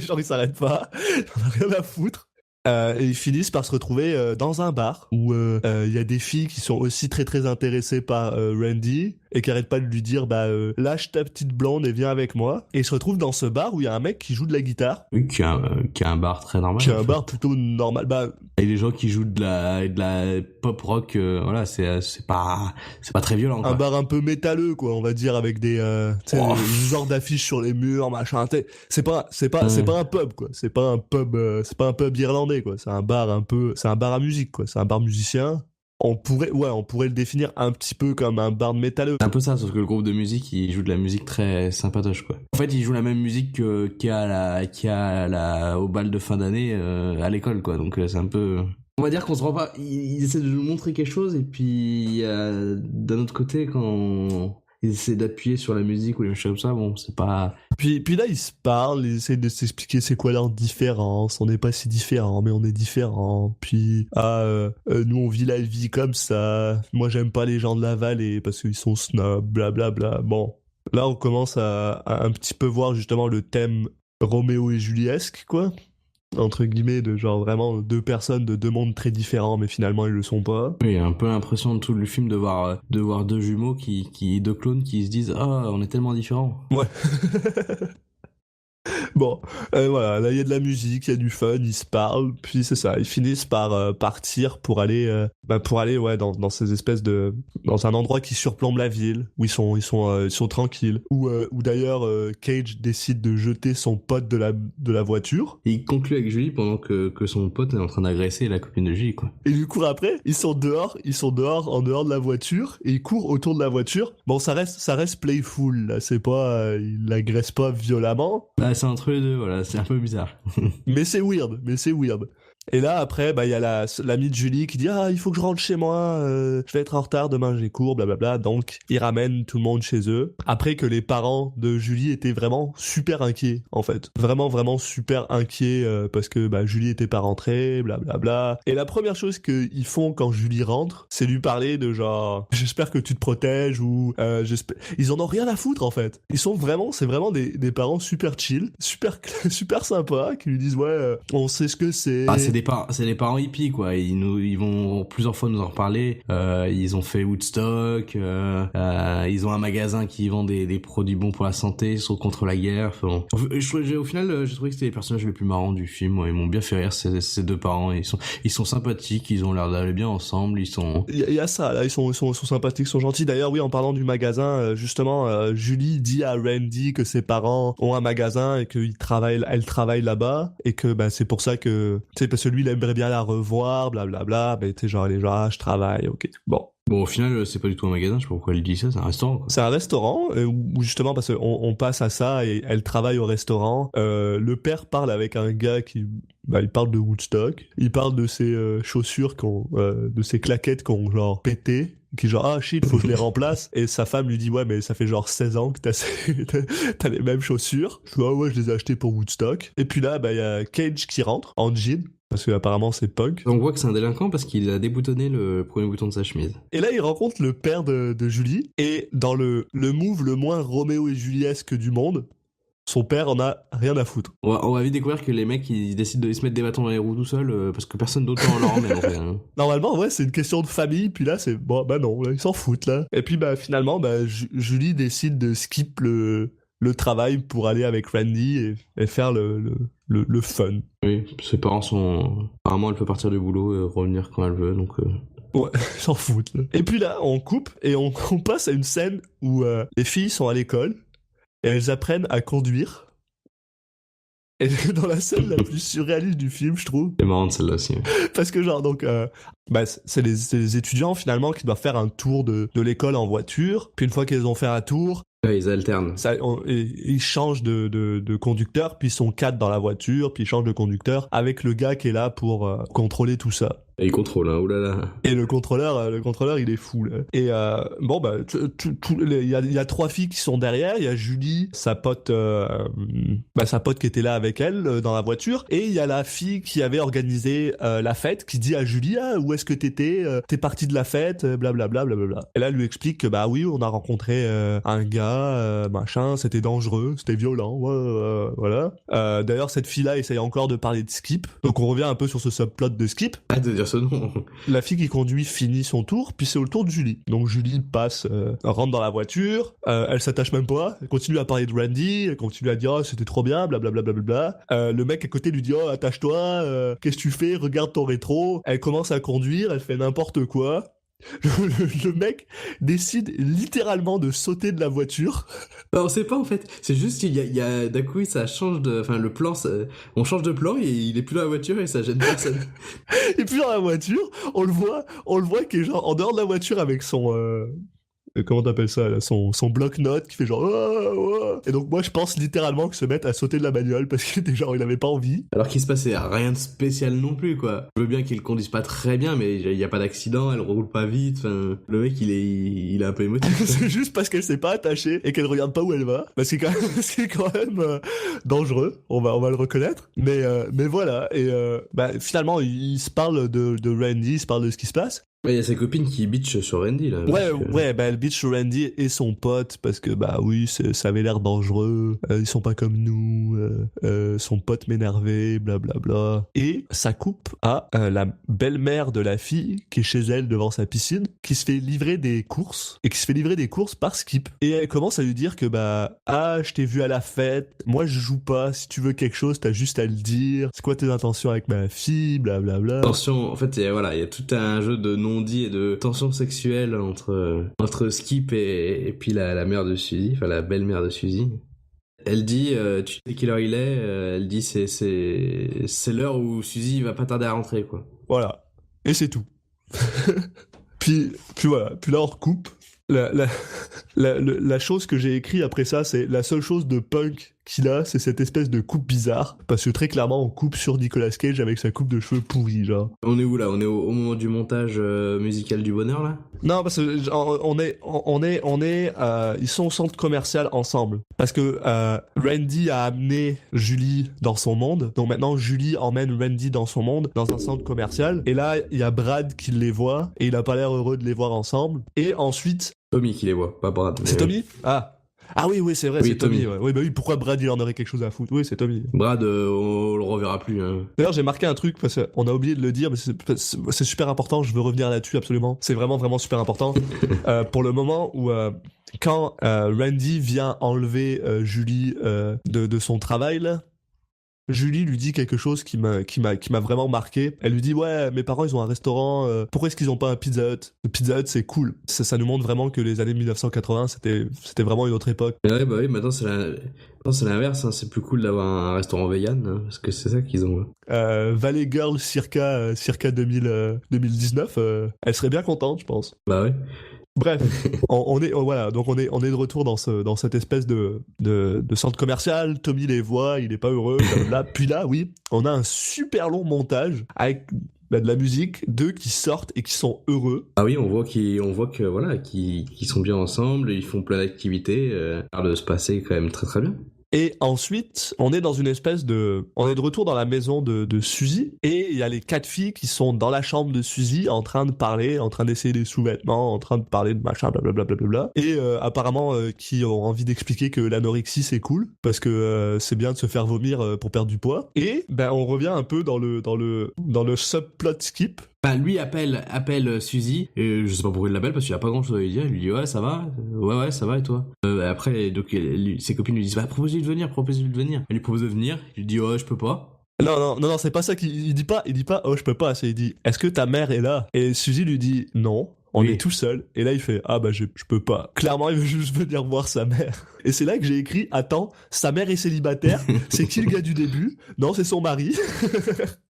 Genre il s'arrête pas, il en a rien à foutre. Et ils finissent par se retrouver dans un bar où il y a des filles qui sont aussi très très intéressées par Randy et qui arrêtent pas de lui dire lâche ta petite blonde et viens avec moi. Et ils se retrouvent dans ce bar où il y a un mec qui joue de la guitare. Oui, qui a un bar très normal. Qui a un bar plutôt normal. Et les gens qui jouent de la pop rock, voilà, c'est pas très violent, quoi. Un bar un peu métalleux, quoi, on va dire, avec des genre d'affiches sur les murs, machin. C'est pas un pub, quoi. C'est pas un pub irlandais, quoi. C'est un bar à musique, quoi. C'est un bar musicien. On pourrait le définir un petit peu comme un bar de métalleux. C'est un peu ça, sauf que le groupe de musique, il joue de la musique très sympatoche, quoi. En fait, il joue la même musique qu'il y a au bal de fin d'année à l'école, quoi. Donc c'est un peu... On va dire qu'on se rend pas... Ils essaient de nous montrer quelque chose, et puis d'un autre côté, quand ils essaient d'appuyer sur la musique ou les choses comme ça, bon, c'est pas... Puis là, ils se parlent, ils essaient de s'expliquer c'est quoi leur différence. On n'est pas si différents, mais on est différents. Puis, nous, on vit la vie comme ça. Moi, j'aime pas les gens de la vallée parce qu'ils sont snobs, blablabla. Bon, là, on commence à un petit peu voir justement le thème Roméo et Juliesque, quoi. Entre guillemets, de genre vraiment deux personnes de deux mondes très différents, mais finalement ils le sont pas. Oui, un peu l'impression de tout le film de voir deux jumeaux deux clones qui se disent on est tellement différents. Ouais. Bon, voilà, là il y a de la musique, il y a du fun, ils se parlent, puis c'est ça, ils finissent par partir pour aller dans ces espèces dans un endroit qui surplombe la ville, où ils sont tranquilles, où d'ailleurs Cage décide de jeter son pote de la voiture. Et il conclut avec Julie pendant que son pote est en train d'agresser la copine de Julie, quoi. Et il court après, ils sont dehors, en dehors de la voiture, et ils courent autour de la voiture. Bon, ça reste playful, là, c'est pas, il l'agresse pas violemment. Là, c'est un truc entre les deux, voilà, c'est un peu bizarre. Mais c'est weird. Et là, après, bah, il y a l'ami de Julie qui dit « Ah, il faut que je rentre chez moi, je vais être en retard, demain j'ai cours, blablabla. » Donc, ils ramènent tout le monde chez eux. Après que les parents de Julie étaient vraiment super inquiets, en fait. Vraiment, vraiment super inquiets parce que bah, Julie était pas rentrée, blablabla. Et la première chose qu'ils font quand Julie rentre, c'est lui parler de genre « J'espère que tu te protèges » ou ils en ont rien à foutre, en fait. C'est vraiment des parents super chill, super sympas, qui lui disent « Ouais, on sait ce que c'est. » C'est des parents hippies, quoi. Ils vont plusieurs fois nous en reparler. Ils ont fait Woodstock. Ils ont un magasin qui vend des produits bons pour la santé. Ils sont contre la guerre. Enfin, au final, j'ai trouvé que c'était les personnages les plus marrants du film. Ils m'ont bien fait rire, ces deux parents. Ils sont sympathiques. Ils ont l'air d'aller bien ensemble. Il y a ça, là. Ils sont sympathiques, ils sont gentils. D'ailleurs, oui, en parlant du magasin, justement, Julie dit à Randy que ses parents ont un magasin et qu'elle travaille là-bas. Et que, bah, c'est pour ça que, tu sais, parce que lui, il aimerait bien la revoir, blablabla, mais tu sais, genre, elle est genre, ah, je travaille, ok. Bon, Bon, au final, c'est pas du tout un magasin, je sais pas pourquoi elle dit ça, c'est un restaurant, quoi. c'est un restaurant où justement, parce qu'on passe à ça et elle travaille au restaurant, le père parle avec un gars il parle de Woodstock, il parle de ses chaussures de ses claquettes qui ont genre pété, qui genre ah shit faut que je les remplace, et sa femme lui dit ouais mais ça fait genre 16 ans que t'as les mêmes chaussures. Je dis ah ouais je les ai achetées pour Woodstock. Et puis là bah il y a Cage qui rentre en jean parce que apparemment c'est punk. On voit que c'est un délinquant parce qu'il a déboutonné le premier bouton de sa chemise. Et là il rencontre le père de Julie, et dans le move le moins Roméo et Juliesque du monde, son père en a rien à foutre. On va vite découvrir que les mecs ils décident de se mettre des bâtons dans les roues tout seuls parce que personne d'autre en leur met en fait, hein. Normalement, ouais, c'est une question de famille, puis là, c'est bon, bah non, là, ils s'en foutent, là. Et puis, bah, finalement, bah, Julie décide de skip le travail pour aller avec Randy et faire le fun. Oui, ses parents sont... Apparemment, elle peut partir du boulot et revenir quand elle veut, donc... Ouais, ils s'en foutent, là. Et puis là, on coupe et on passe à une scène où les filles sont à l'école et elles apprennent à conduire. Et dans la scène la plus surréaliste du film, je trouve. C'est marrant celle-là aussi. Ouais. Parce que genre, donc, c'est les étudiants finalement qui doivent faire un tour de l'école en voiture. Puis une fois qu'ils ont fait un tour, Ouais, ils alternent. ils changent de conducteur, puis ils sont 4 dans la voiture, puis ils changent de conducteur avec le gars qui est là pour contrôler tout ça. Et ils contrôlent, hein, oulala. Et le contrôleur, il est fou, là. Et bon, bah, il y a 3 filles qui sont derrière. Il y a Julie, sa pote qui était là avec elle dans la voiture. Et il y a la fille qui avait organisé la fête, qui dit à Julie, ah, où est-ce que t'étais? T'es partie de la fête, blablabla, blablabla. Et là, elle lui explique que bah oui, on a rencontré un gars, machin, c'était dangereux, c'était violent, voilà. D'ailleurs, cette fille-là essaye encore de parler de Skip. Donc on revient un peu sur ce subplot de Skip. Arrête de dire ce nom. La fille qui conduit finit son tour, puis c'est au tour de Julie. Donc Julie rentre dans la voiture, elle s'attache même pas, elle continue à parler de Randy, elle continue à dire oh, c'était trop bien, blablabla. Le mec à côté lui dit oh attache-toi, qu'est-ce que tu fais, regarde ton rétro. Elle commence à conduire, elle fait n'importe quoi. Le mec décide littéralement de sauter de la voiture. Bah, on sait pas en fait, c'est juste qu'il y a d'un coup ça change de... Enfin le plan, on change de plan et il est plus dans la voiture et ça gêne personne. Et puis dans la voiture, on le voit qui est genre en dehors de la voiture avec son... comment t'appelles ça là, son bloc-notes qui fait genre et donc moi je pense littéralement que se mettre à sauter de la bagnole parce qu'il était genre il avait pas envie, alors qu'il se passait rien de spécial non plus quoi. Je veux bien qu'il conduise pas très bien mais il y a pas d'accident, elle roule pas vite, enfin le mec il est un peu émotif. C'est juste parce qu'elle s'est pas attachée et qu'elle regarde pas où elle va, parce que c'est quand même dangereux, on va le reconnaître, mais voilà. Et finalement il se parle de Randy, il se parle de ce qui se passe. Il y a sa copine qui bitch sur Randy là. Elle bitch sur Randy et son pote parce que bah oui ça avait l'air dangereux, ils sont pas comme nous, son pote m'énervait, blablabla. Et ça coupe à la belle-mère de la fille qui est chez elle devant sa piscine, qui se fait livrer des courses par Skip. Et elle commence à lui dire que bah ah je t'ai vu à la fête, moi je joue pas, si tu veux quelque chose t'as juste à le dire, c'est quoi tes intentions avec ma fille, blablabla. Attention, en fait il y a tout un jeu de non-dit et de tension sexuelle entre Skip et puis la mère de Suzy, enfin la belle-mère de Suzy. Elle dit, tu sais quelle heure il est, elle dit c'est l'heure où Suzy va pas tarder à rentrer quoi. Voilà, et c'est tout. puis voilà, puis là on recoupe. La chose que j'ai écrit après ça, c'est la seule chose de punk qu'il a, c'est cette espèce de coupe bizarre. Parce que très clairement, on coupe sur Nicolas Cage avec sa coupe de cheveux pourrie, genre. On est où là? On est au moment du montage musical du bonheur là? Non, parce que ils sont au centre commercial ensemble. Parce que Randy a amené Julie dans son monde. Donc maintenant, Julie emmène Randy dans son monde, dans un centre commercial. Et là, il y a Brad qui les voit et il a pas l'air heureux de les voir ensemble. Et ensuite... Tommy qui les voit, pas Brad. C'est Tommy? Ah oui, c'est vrai, Oui, c'est Tommy. Ouais. Oui, bah oui, pourquoi Brad il en aurait quelque chose à foutre? Oui, c'est Tommy. Brad, on le reverra plus. Hein. D'ailleurs, j'ai marqué un truc parce qu'on a oublié de le dire, mais c'est super important. Je veux revenir là-dessus absolument. C'est vraiment super important. Pour le moment où quand Randy vient enlever Julie de son travail là. Julie lui dit quelque chose qui m'a vraiment marqué. Elle lui dit ouais, mes parents ils ont un restaurant, pourquoi est-ce qu'ils ont pas un Pizza Hut? Le Pizza Hut c'est cool. Ça nous montre vraiment que les années 1980 c'était vraiment une autre époque. Ouais, bah oui, maintenant c'est l'inverse, hein. C'est plus cool d'avoir un restaurant vegan, hein, parce que c'est ça qu'ils ont. Valley Girl circa 2019, elle serait bien contente, je pense. Bah ouais. Bref, on est de retour dans cette espèce de centre commercial. Tommy les voit, il est pas heureux. Là, puis là, oui, on a un super long montage avec de la musique, d'eux qui sortent et qui sont heureux. Ah oui, on voit que voilà, qu'ils sont bien ensemble, ils font plein d'activités, ça a l'air de se passer quand même très très bien. Et ensuite, on est de retour dans la maison de Suzy, et il y a les 4 filles qui sont dans la chambre de Suzy en train de parler, en train d'essayer des sous-vêtements, en train de parler de machin, blablabla. Et apparemment, qui ont envie d'expliquer que l'anorexie c'est cool, parce que c'est bien de se faire vomir pour perdre du poids. Et ben on revient un peu dans le subplot skip. Bah lui appelle Suzy, et je sais pas pourquoi il l'appelle parce qu'il a pas grand chose à lui dire, il lui dit ouais ça va, ouais ça va et toi. Après donc ses copines lui disent bah propose-lui de venir, elle lui propose de venir, il lui dit ouais je peux pas. Non, c'est pas ça qu'il dit pas oh je peux pas, il dit est-ce que ta mère est là? Et Suzy lui dit non. On est tout seul. Et là, il fait ah bah je peux pas. Clairement, il veut juste venir voir sa mère. Et c'est là que j'ai écrit attends, sa mère est célibataire. C'est qui le gars du début? Non, c'est son mari.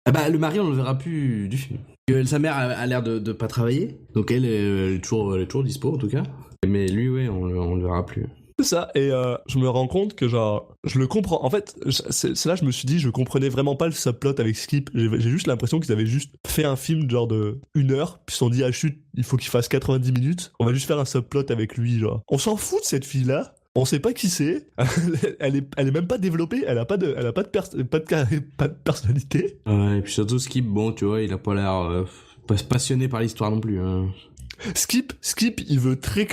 Ah bah le mari on le verra plus du film. Sa mère a l'air de pas travailler, donc elle est toujours dispo en tout cas. Mais lui ouais on le verra plus. C'est ça, et je me rends compte que genre, je le comprends. En fait, c'est là que je me suis dit, je comprenais vraiment pas le subplot avec Skip. J'ai juste l'impression qu'ils avaient juste fait un film genre de 1 heure, puis ils se sont dit, ah chut, il faut qu'il fasse 90 minutes. On va juste faire un subplot avec lui, genre. On s'en fout de cette fille-là. On sait pas qui c'est. Elle est même pas développée. Elle a pas de personnalité. Ouais, et puis surtout Skip, bon, tu vois, il a pas l'air passionné par l'histoire non plus. Hein. Skip, il veut très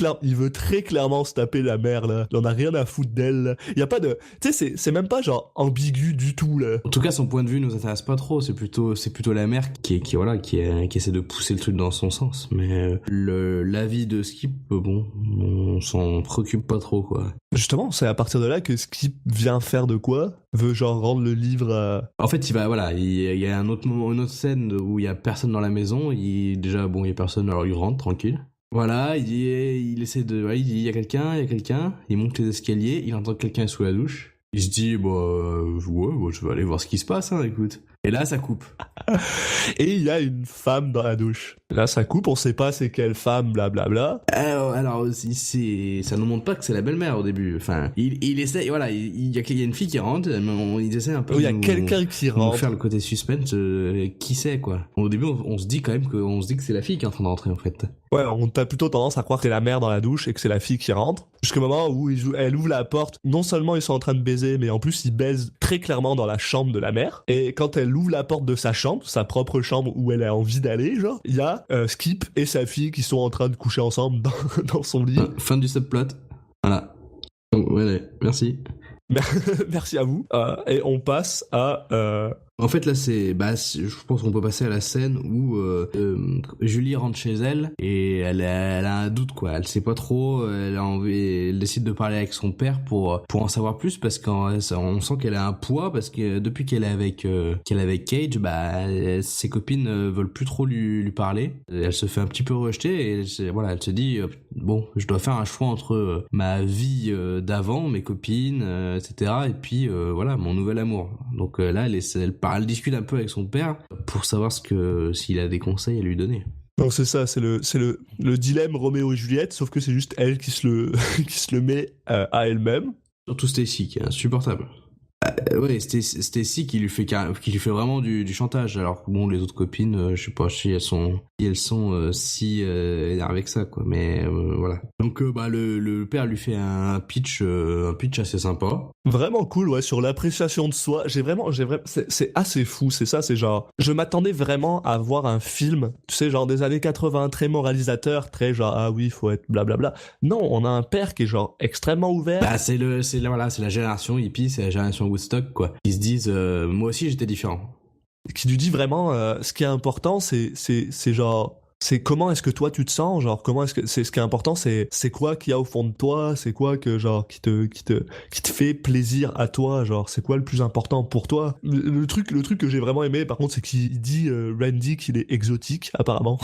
clairement se taper la mère là. Il en a rien à foutre d'elle. Il y a pas de, tu sais, c'est même pas genre ambigu du tout là. En tout cas, son point de vue nous intéresse pas trop. C'est plutôt la mère qui essaie de pousser le truc dans son sens. Mais l'avis de Skip, bon, on s'en préoccupe pas trop quoi. Justement, c'est à partir de là que Skip vient faire de quoi? Veut genre rendre le livre à... En fait, il y a un autre moment, une autre scène où il y a personne dans la maison. Il y a personne, alors il rentre tranquille. Voilà, il dit, il y a quelqu'un. Il monte les escaliers, il entend que quelqu'un est sous la douche. Il se dit, je vais aller voir ce qui se passe, hein, écoute. Et là, ça coupe. Et il y a une femme dans la douche. Là, ça coupe, on sait pas c'est quelle femme, blablabla. Alors, ça nous montre pas que c'est la belle-mère au début. Enfin, il essaie, voilà, il y a une fille qui rentre, il essaie un peu il y a quelqu'un qui rentre. Faire le côté suspense, qui c'est, quoi. Au début, on se dit quand même que c'est la fille qui est en train de rentrer, en fait. Ouais, on a plutôt tendance à croire que c'est la mère dans la douche et que c'est la fille qui rentre. Jusqu'au moment où elle ouvre la porte, non seulement ils sont en train de baiser, mais en plus ils baisent très clairement dans la chambre de la mère. Et quand elle ouvre la porte de sa chambre, sa propre chambre où elle a envie d'aller, genre, il y a Skip et sa fille qui sont en train de coucher ensemble dans son lit. Fin du subplot. Voilà. Donc, ouais, merci. Merci à vous. Et on passe à... En fait, là, je pense qu'on peut passer à la scène où Julie rentre chez elle et elle a un doute, quoi. Elle sait pas trop. Elle décide de parler avec son père pour en savoir plus parce qu'on sent qu'elle a un poids parce que depuis qu'elle est avec Cage, ses copines veulent plus trop lui parler. Elle se fait un petit peu rejeter et elle se dit bon, je dois faire un choix entre ma vie d'avant, mes copines, etc. et puis mon nouvel amour. Donc là, elle discute un peu avec son père pour savoir s'il a des conseils à lui donner. Donc c'est ça, c'est le dilemme Roméo et Juliette, sauf que c'est juste elle qui se le met à elle-même. Surtout Stacy, qui est insupportable. Ouais, Stacy qui lui fait vraiment du chantage, alors que bon, les autres copines, je sais pas si elles sont si énervées que ça, quoi. Mais voilà. Donc le père lui fait un pitch assez sympa. Vraiment cool, ouais, sur l'appréciation de soi. C'est assez fou, c'est ça, c'est genre, je m'attendais vraiment à voir un film, tu sais, genre des années 80, très moralisateur, très genre, ah oui, faut être blablabla. Non, on a un père qui est genre extrêmement ouvert. Bah, c'est la génération hippie, c'est la génération Woodstock, quoi. Ils se disent, moi aussi j'étais différent. Qui lui dit vraiment, ce qui est important, c'est genre, c'est comment est-ce que toi tu te sens, genre comment est-ce que c'est ce qui est important, c'est quoi qu'il y a au fond de toi, c'est quoi que genre qui te fait plaisir à toi, genre c'est quoi le plus important pour toi. Le truc que j'ai vraiment aimé par contre, c'est qu'il dit Randy qu'il est exotique apparemment.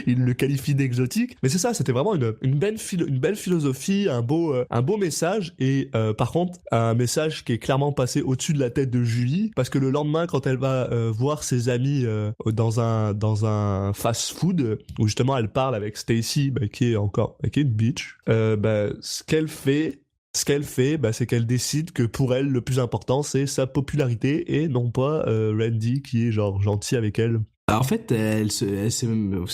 Il le qualifie d'exotique, mais c'est ça, c'était vraiment une belle philosophie, un beau message, et par contre un message qui est clairement passé au-dessus de la tête de Julie, parce que le lendemain quand elle va voir ses amis dans un fast-food où justement elle parle avec Stacy, qui est une bitch, ce qu'elle fait, c'est qu'elle décide que pour elle, le plus important, c'est sa popularité et non pas Randy qui est genre gentil avec elle. En fait, c'est même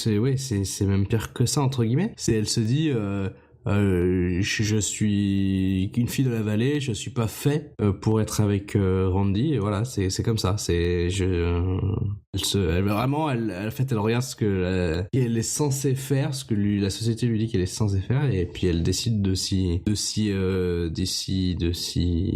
pire que ça, entre guillemets. Elle se dit, je suis une fille de la vallée, je suis pas fait pour être avec Randy, et voilà, c'est comme ça. Elle regarde ce que elle est censée faire, ce que la société lui dit qu'elle est censée faire, et puis elle décide de s'y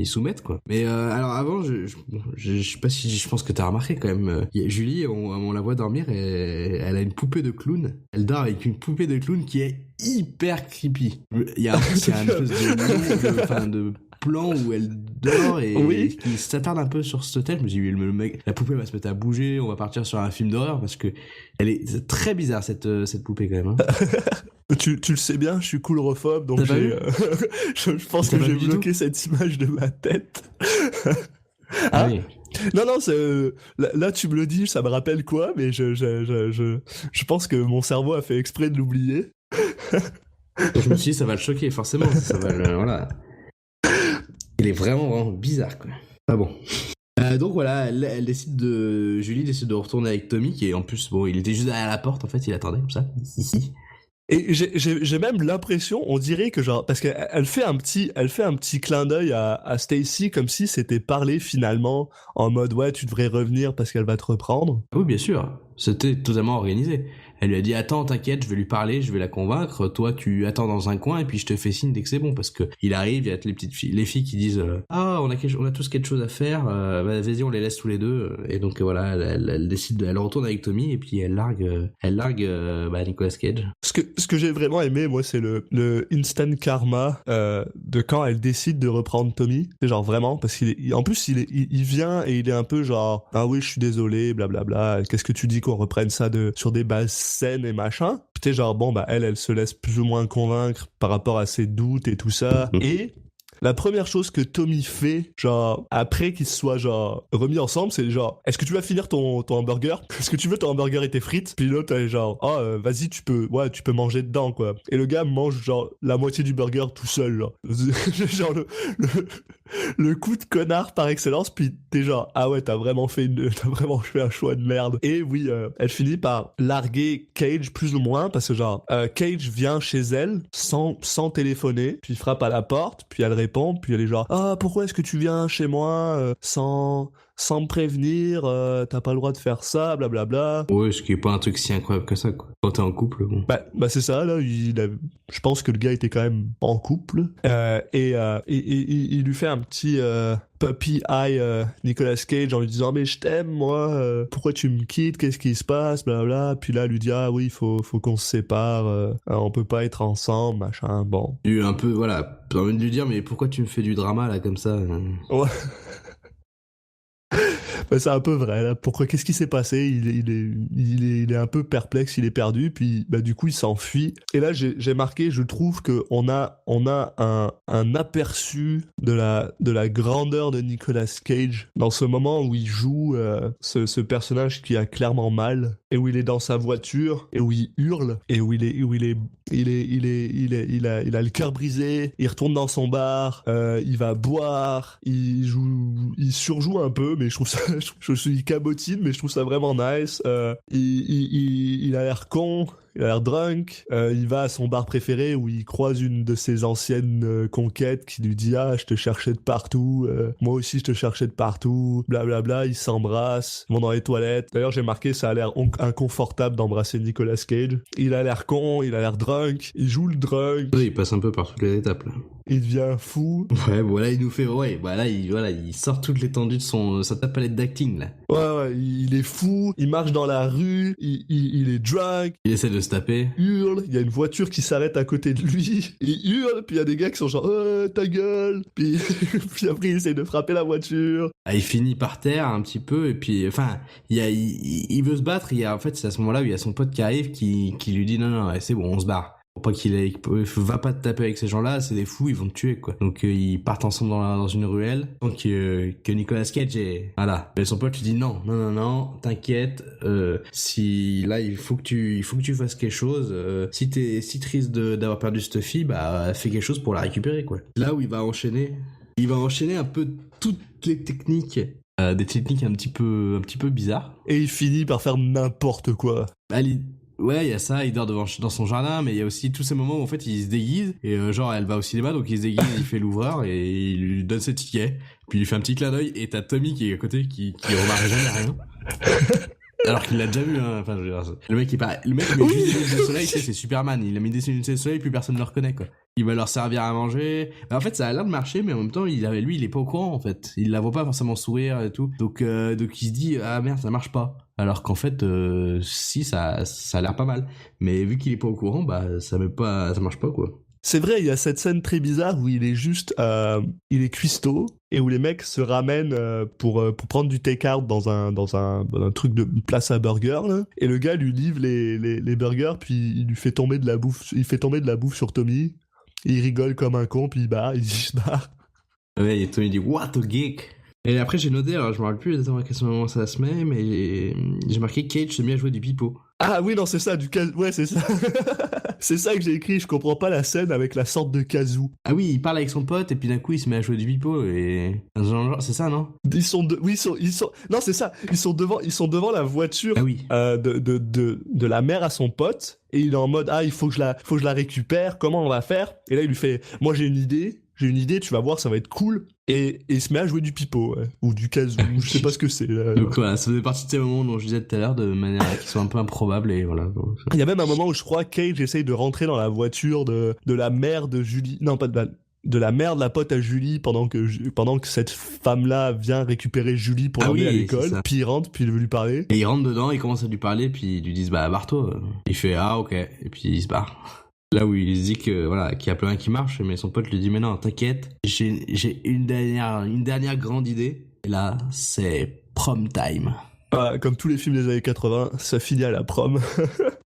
soumettre, quoi. Mais alors avant, je sais pas si je pense que t'as remarqué quand même, Julie, on la voit dormir et elle a une poupée de clown. Elle dort avec une poupée de clown qui est hyper creepy. Il y a un espèce de plan où elle dort et oui. qui s'attarde un peu sur ce thème. Je me dis, la poupée va se mettre à bouger, on va partir sur un film d'horreur, parce que c'est très bizarre cette poupée quand même. Hein. Tu le sais bien, je suis coulrophobe, donc je pense T'as que pas j'ai vu du bloqué tout cette image de ma tête. Ah oui. Non, là tu me le dis, ça me rappelle quoi, mais je pense que mon cerveau a fait exprès de l'oublier. Je me suis dit, ça va le choquer, forcément. Voilà. Il est vraiment, vraiment bizarre, quoi. Ah bon. Donc voilà, Julie décide de retourner avec Tommy, qui est en plus, bon, il était juste derrière la porte, en fait, il attendait comme ça. Et j'ai même l'impression, on dirait que genre, parce qu'elle fait un petit clin d'œil à Stacy, comme si c'était parlé finalement en mode ouais, tu devrais revenir parce qu'elle va te reprendre. Oui, bien sûr. C'était totalement organisé. Elle lui a dit, attends, t'inquiète, je vais lui parler, je vais la convaincre. Toi, tu attends dans un coin et puis je te fais signe dès que c'est bon, parce que il arrive, il y a les filles qui disent, on a tous quelque chose à faire, vas-y, on les laisse tous les deux. Et donc voilà, elle décide, elle retourne avec Tommy et puis elle largue Nicolas Cage. Ce que j'ai vraiment aimé, moi, c'est le instant karma de quand elle décide de reprendre Tommy. C'est genre vraiment, parce qu'en plus il vient et il est un peu genre, ah oui, je suis désolé, blablabla. Qu'est-ce que tu dis qu'on reprenne ça sur des bases saines et machin. Puis t'es genre bon elle se laisse plus ou moins convaincre par rapport à ses doutes et tout ça. Et la première chose que Tommy fait, genre, après qu'ils se soient, genre, remis ensemble, c'est genre, est-ce que tu vas finir ton hamburger? Est-ce que tu veux ton hamburger et tes frites? Puis l'autre, elle est genre, vas-y, tu peux manger dedans, quoi. Et le gars mange, genre, la moitié du burger tout seul, genre. Genre, le coup de connard par excellence, puis t'es genre, ah ouais, t'as vraiment fait un choix de merde. Et oui, elle finit par larguer Cage, plus ou moins, parce que genre, Cage vient chez elle, sans téléphoner, puis frappe à la porte, puis elle répond, puis elle est genre, pourquoi est-ce que tu viens chez moi sans me prévenir, t'as pas le droit de faire ça, blablabla. Ouais, ce qui est pas un truc si incroyable que ça, quoi. Quand t'es en couple, bon. Bah c'est ça, là, je pense que le gars était quand même en couple, et il lui fait un petit puppy eye Nicolas Cage en lui disant, mais je t'aime, moi, pourquoi tu me quittes, qu'est-ce qui se passe, blablabla. Puis là, elle lui dit, ah oui, faut qu'on se sépare, on peut pas être ensemble, machin, bon. Un peu, voilà, j'ai envie de lui dire, mais pourquoi tu me fais du drama, là, comme ça? Ouais. Bah, c'est un peu vrai, là. Pourquoi, qu'est-ce qui s'est passé? Il est un peu perplexe, il est perdu, puis bah, du coup, il s'enfuit. Et là, j'ai marqué, je trouve qu'on a un aperçu de la grandeur de Nicolas Cage dans ce moment où il joue ce personnage qui a clairement mal, et où il est dans sa voiture, et où il hurle, et où il a le cœur brisé, il retourne dans son bar, il va boire, il surjoue un peu, mais je trouve ça, il cabotine, mais je trouve ça vraiment nice. Il a l'air con, il a l'air drunk, il va à son bar préféré où il croise une de ses anciennes conquêtes qui lui dit « Ah, je te cherchais de partout, moi aussi je te cherchais de partout, blablabla », ils s'embrassent, ils vont dans les toilettes. D'ailleurs, j'ai marqué, ça a l'air inconfortable d'embrasser Nicolas Cage. Il a l'air con, il a l'air drunk, il joue le drunk. Oui, il passe un peu par toutes les étapes, là. Il devient fou. Ouais, voilà, il nous fait... Ouais, voilà, il sort toute l'étendue de sa palette d'acting, là. Ouais, il est fou, il marche dans la rue, il est drunk. Il essaie de se taper. Hurle, il y a une voiture qui s'arrête à côté de lui, il hurle, puis il y a des gars qui sont genre « ta gueule !» Puis après, il essaie de frapper la voiture. Ah, il finit par terre un petit peu, et puis... Enfin, il veut se battre, en fait, c'est à ce moment-là où il y a son pote qui arrive, qui lui dit « Non, c'est bon, on se barre. » Pour pas va pas te taper avec ces gens-là, c'est des fous, ils vont te tuer, quoi. Donc ils partent ensemble dans une ruelle. Donc que Nicolas Cage est... Voilà. Mais son pote lui dit non, t'inquiète, si là il faut que tu fasses quelque chose, si t'es si triste d'avoir perdu cette fille, bah fais quelque chose pour la récupérer, quoi. Là où il va enchaîner un peu toutes les techniques, des techniques un petit peu bizarres. Et il finit par faire n'importe quoi. Ouais, il y a ça, il dort dans son jardin, mais il y a aussi tous ces moments où en fait il se déguise, et genre elle va au cinéma, donc il se déguise, il fait l'ouvreur, et il lui donne ses tickets, puis il lui fait un petit clin d'œil, et t'as Tommy qui est à côté, qui remarque jamais rien. Alors qu'il l'a déjà vu, hein. Enfin, je veux dire, le mec il met juste des lunettes de soleil, c'est Superman, il a mis des lunettes de soleil, puis personne ne le reconnaît, quoi. Il va leur servir à manger. Bah, en fait, ça a l'air de marcher, mais en même temps, lui, il est pas au courant, en fait. Il la voit pas forcément sourire et tout. Donc il se dit, ah merde, ça marche pas. Alors qu'en fait, si, ça a l'air pas mal. Mais vu qu'il est pas au courant, bah, ça marche pas, quoi. C'est vrai, il y a cette scène très bizarre où il est juste, il est cuistot, et où les mecs se ramènent pour prendre du take-out dans un truc de place à burger, là. Et le gars lui livre les burgers, puis il lui fait tomber de la bouffe sur Tommy. Et il rigole comme un con, puis il se barre. Ouais, et Tommy dit what a geek. Et après j'ai noté, alors je me rappelle plus exactement à quel moment ça se met, mais j'ai marqué Cage se met à jouer du pipeau. Ah oui, non, c'est ça, ouais, c'est ça. C'est ça que j'ai écrit, je comprends pas la scène avec la sorte de kazoo. Ah oui, il parle avec son pote, et puis d'un coup il se met à jouer du pipeau, et... C'est ça, non? Ils sont non, c'est ça, ils sont devant la voiture de la mère à son pote, et il est en mode, ah, il faut que je la récupère, comment on va faire? Et là, il lui fait, moi j'ai une idée, tu vas voir, ça va être cool. Et il se met à jouer du pipeau, ouais. Ou du kazoo, je sais pas ce que c'est. Donc voilà, ça faisait partie de ces moments dont je disais tout à l'heure, de manière qui sont un peu improbables, et voilà. Donc... Il y a même un moment où je crois Cage essaye de rentrer dans la voiture de la mère de Julie, non pas de la mère de la pote à Julie pendant que cette femme-là vient récupérer Julie pour l'emmener à l'école, puis il rentre, puis il veut lui parler. Et il rentre dedans, il commence à lui parler, puis ils lui disent bah barre-toi. Il fait ah ok, et puis il se barre. Là où il se dit que voilà, qu'il y a plus rien qui marche, mais son pote lui dit mais non, t'inquiète, j'ai une dernière grande idée. Et là, c'est prom time. Ah, comme tous les films des années 80, ça finit à la prom.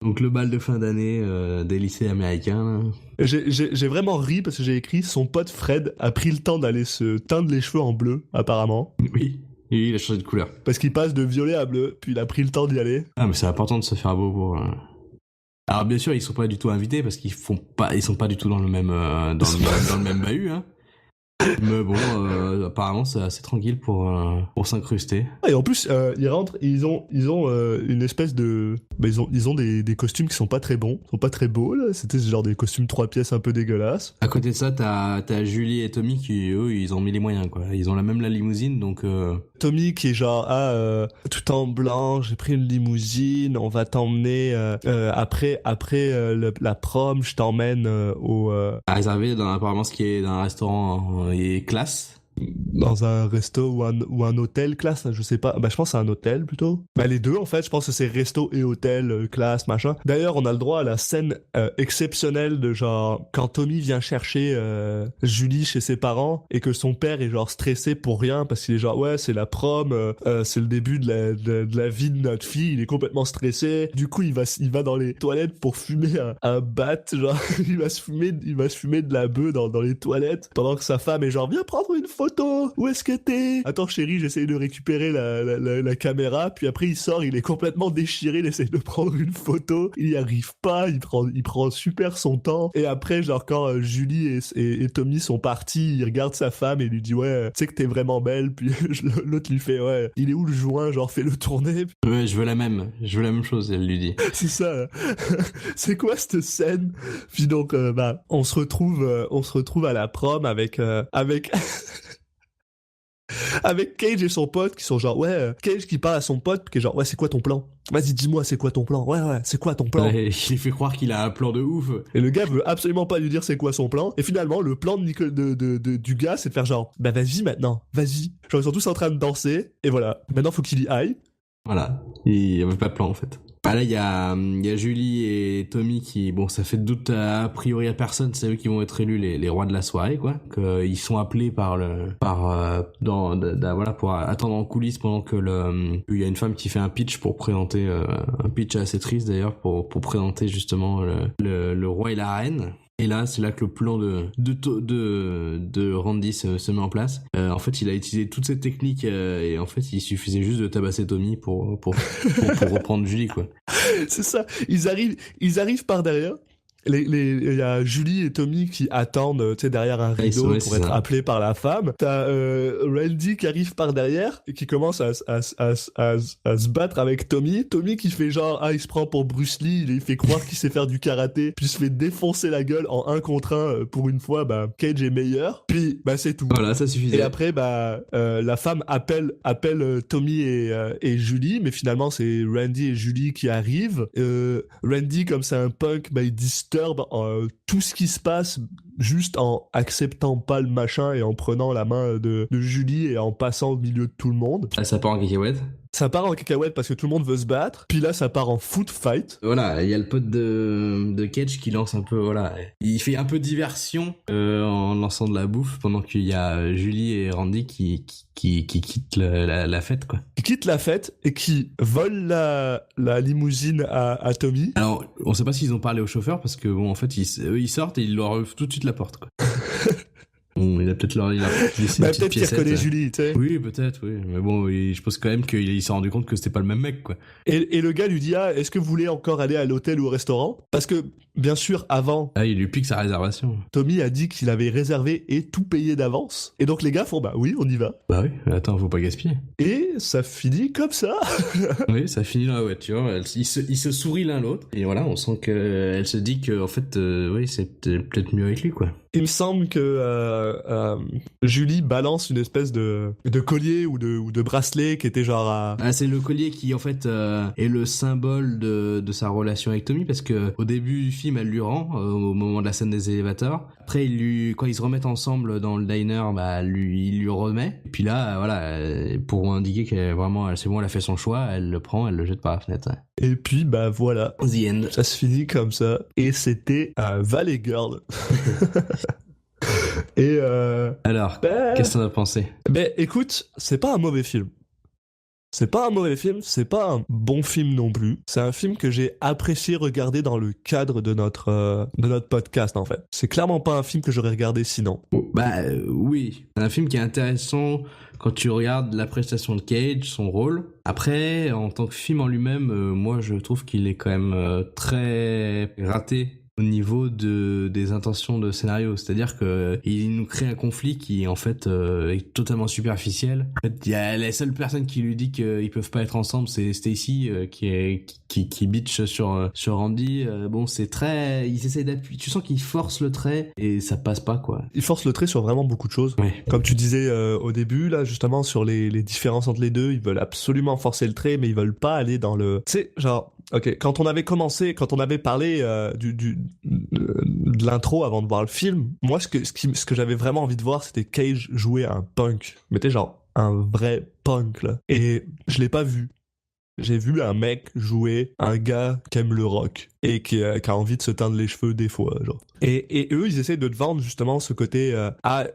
Donc le bal de fin d'année des lycées américains. Là. J'ai vraiment ri parce que j'ai écrit son pote Fred a pris le temps d'aller se teindre les cheveux en bleu, apparemment. Oui, il a changé de couleur. Parce qu'il passe de violet à bleu, puis il a pris le temps d'y aller. Ah mais c'est important de se faire beau pour... Alors bien sûr, ils sont pas du tout invités parce qu'ils sont pas du tout dans le même dans le même bahut, hein. Mais bon, apparemment c'est assez tranquille pour s'incruster. Et en plus, ils rentrent, ils ont une espèce de, ils ont des costumes qui sont pas très bons, sont pas très beaux là. C'était genre des costumes 3 pièces un peu dégueulasses. À côté de ça, t'as Julie et Tommy qui eux ils ont mis les moyens quoi. Ils ont la limousine donc. Tommy qui est genre tout en blanc, j'ai pris une limousine, on va t'emmener après la prom, je t'emmène au à réserver apparemment ce qui est dans un restaurant et classe. dans un resto ou un hôtel classe, je sais pas. Bah, je pense que c'est un hôtel plutôt. Bah, les deux en fait, je pense que c'est resto et hôtel, classe, machin. D'ailleurs, on a le droit à la scène exceptionnelle de genre quand Tommy vient chercher Julie chez ses parents et que son père est genre stressé pour rien parce qu'il est genre ouais, c'est la prom, c'est le début de la vie de notre fille, il est complètement stressé. Du coup, il va dans les toilettes pour fumer un bat, genre il va se fumer de la bœuf dans les toilettes pendant que sa femme est genre viens prendre une photo, où est-ce que t'es? Attends chérie, j'essaye de récupérer la caméra, puis après il sort, il est complètement déchiré, il essaye de prendre une photo, il y arrive pas, il prend super son temps, et après genre quand Julie et Tommy sont partis, il regarde sa femme et lui dit ouais, tu sais que t'es vraiment belle, puis l'autre lui fait ouais, il est où le joint, genre fais-le tourner. Ouais, je veux la même chose, elle lui dit. C'est ça. C'est quoi cette scène? Puis donc bah on se retrouve à la prom avec avec Cage et son pote qui sont genre ouais, Cage qui parle à son pote qui est genre ouais, c'est quoi ton plan? Vas-y, dis-moi, c'est quoi ton plan? Ouais, c'est quoi ton plan? Ouais, il fait croire qu'il a un plan de ouf. Et le gars veut absolument pas lui dire c'est quoi son plan. Et finalement, le plan du gars, c'est de faire genre bah vas-y maintenant, vas-y. Genre ils sont tous en train de danser et voilà. Maintenant faut qu'il y aille. Voilà, il y avait pas de plan en fait. Bah là il y a Julie et Tommy qui, bon, ça fait de doute a priori à personne, c'est eux qui vont être élus les rois de la soirée quoi. Que ils sont appelés voilà pour attendre en coulisses pendant que il y a une femme qui fait un pitch pour présenter un pitch assez triste d'ailleurs pour présenter justement le roi et la reine. Et là, c'est là que le plan de Randy se met en place. En fait, il a utilisé toutes ces techniques et en fait, il suffisait juste de tabasser Tommy pour reprendre Julie, quoi. C'est ça. Ils arrivent par derrière. Il y a Julie et Tommy qui attendent, tu sais, derrière un rideau pour être appelés par la femme. T'as Randy qui arrive par derrière et qui commence à se battre avec Tommy. Tommy qui fait genre il se prend pour Bruce Lee, il fait croire qu'il sait faire du karaté, puis il se fait défoncer la gueule en 1 contre 1. Pour une fois, bah Cage est meilleur. Puis bah c'est tout. Voilà, ça suffisait. Et après la femme appelle Tommy et Julie, mais finalement c'est Randy et Julie qui arrivent. Randy, comme c'est un punk, bah il disturbe tout ce qui se passe juste en acceptant pas le machin et en prenant la main de Julie et en passant au milieu de tout le monde. Ah, ça part en cacahuète. Ça part en cacahuète parce que tout le monde veut se battre. Puis là, ça part en foot fight. Voilà, il y a le pote de Cage qui lance un peu, voilà. Il fait un peu diversion en lançant de la bouffe pendant qu'il y a Julie et Randy qui quittent la fête, quoi. Qui quittent la fête et qui volent la limousine à Tommy. Alors, on sait pas s'ils ont parlé au chauffeur parce que, bon, en fait, ils sortent et ils leur ouvrent tout de suite la porte, quoi. Bon, il a peut-être laissé une petite piécette. Peut-être qu'il reconnaît Julie, tu sais. Oui, peut-être, oui. Mais bon, je pense quand même qu'il s'est rendu compte que c'était pas le même mec, quoi. Et le gars lui dit est-ce que vous voulez encore aller à l'hôtel ou au restaurant? Parce que, bien sûr, avant... il lui pique sa réservation. Tommy a dit qu'il avait réservé et tout payé d'avance. Et donc les gars font bah oui, on y va. Bah oui, attends, faut pas gaspiller. Et ça finit comme ça. Oui, ça finit dans la voiture. Ils se sourient l'un l'autre. Et voilà, on sent qu'elle se dit que, en fait, oui, c'est peut-être mieux avec lui, quoi. Il me semble que Julie balance une espèce de collier ou de bracelet qui était genre à... Ah, c'est le collier qui en fait est le symbole de sa relation avec Tommy parce que au début du film elle lui rend au moment de la scène des élévateurs. Après quand ils se remettent ensemble dans le diner, bah il lui remet. Et puis là voilà, pour indiquer qu'elle vraiment c'est bon, elle a fait son choix, elle le prend, elle le jette par la fenêtre. Et puis bah voilà, the end. Ça se finit comme ça et c'était Valley Girl. Et alors, qu'est-ce que t'en as pensé? Écoute, c'est pas un mauvais film. C'est pas un mauvais film, c'est pas un bon film non plus. C'est un film que j'ai apprécié regarder dans le cadre de notre podcast en fait. C'est clairement pas un film que j'aurais regardé sinon. Oui, c'est un film qui est intéressant quand tu regardes la prestation de Cage, son rôle. Après, en tant que film en lui-même, moi je trouve qu'il est quand même très raté au niveau des intentions de scénario, c'est-à-dire que il nous crée un conflit qui en fait est totalement superficiel. En fait, il y a la seule personne qui lui dit qu'ils peuvent pas être ensemble, c'est Stacy qui bitch sur Randy. Bon, c'est très, ils essayent d'appuyer. Tu sens qu'ils forcent le trait et ça passe pas quoi. Ils forcent le trait sur vraiment beaucoup de choses. Ouais. Comme tu disais au début là, justement sur les différences entre les deux, ils veulent absolument forcer le trait, mais ils veulent pas aller dans le. Tu sais, genre Ok, quand on avait parlé de l'intro avant de voir le film, moi ce que j'avais vraiment envie de voir, c'était Cage jouer un punk, mais t'es genre un vrai punk là. Et je l'ai pas vu. J'ai vu un mec jouer un gars qui aime le rock et qui a envie de se teindre les cheveux des fois, genre. Et eux, ils essaient de te vendre justement ce côté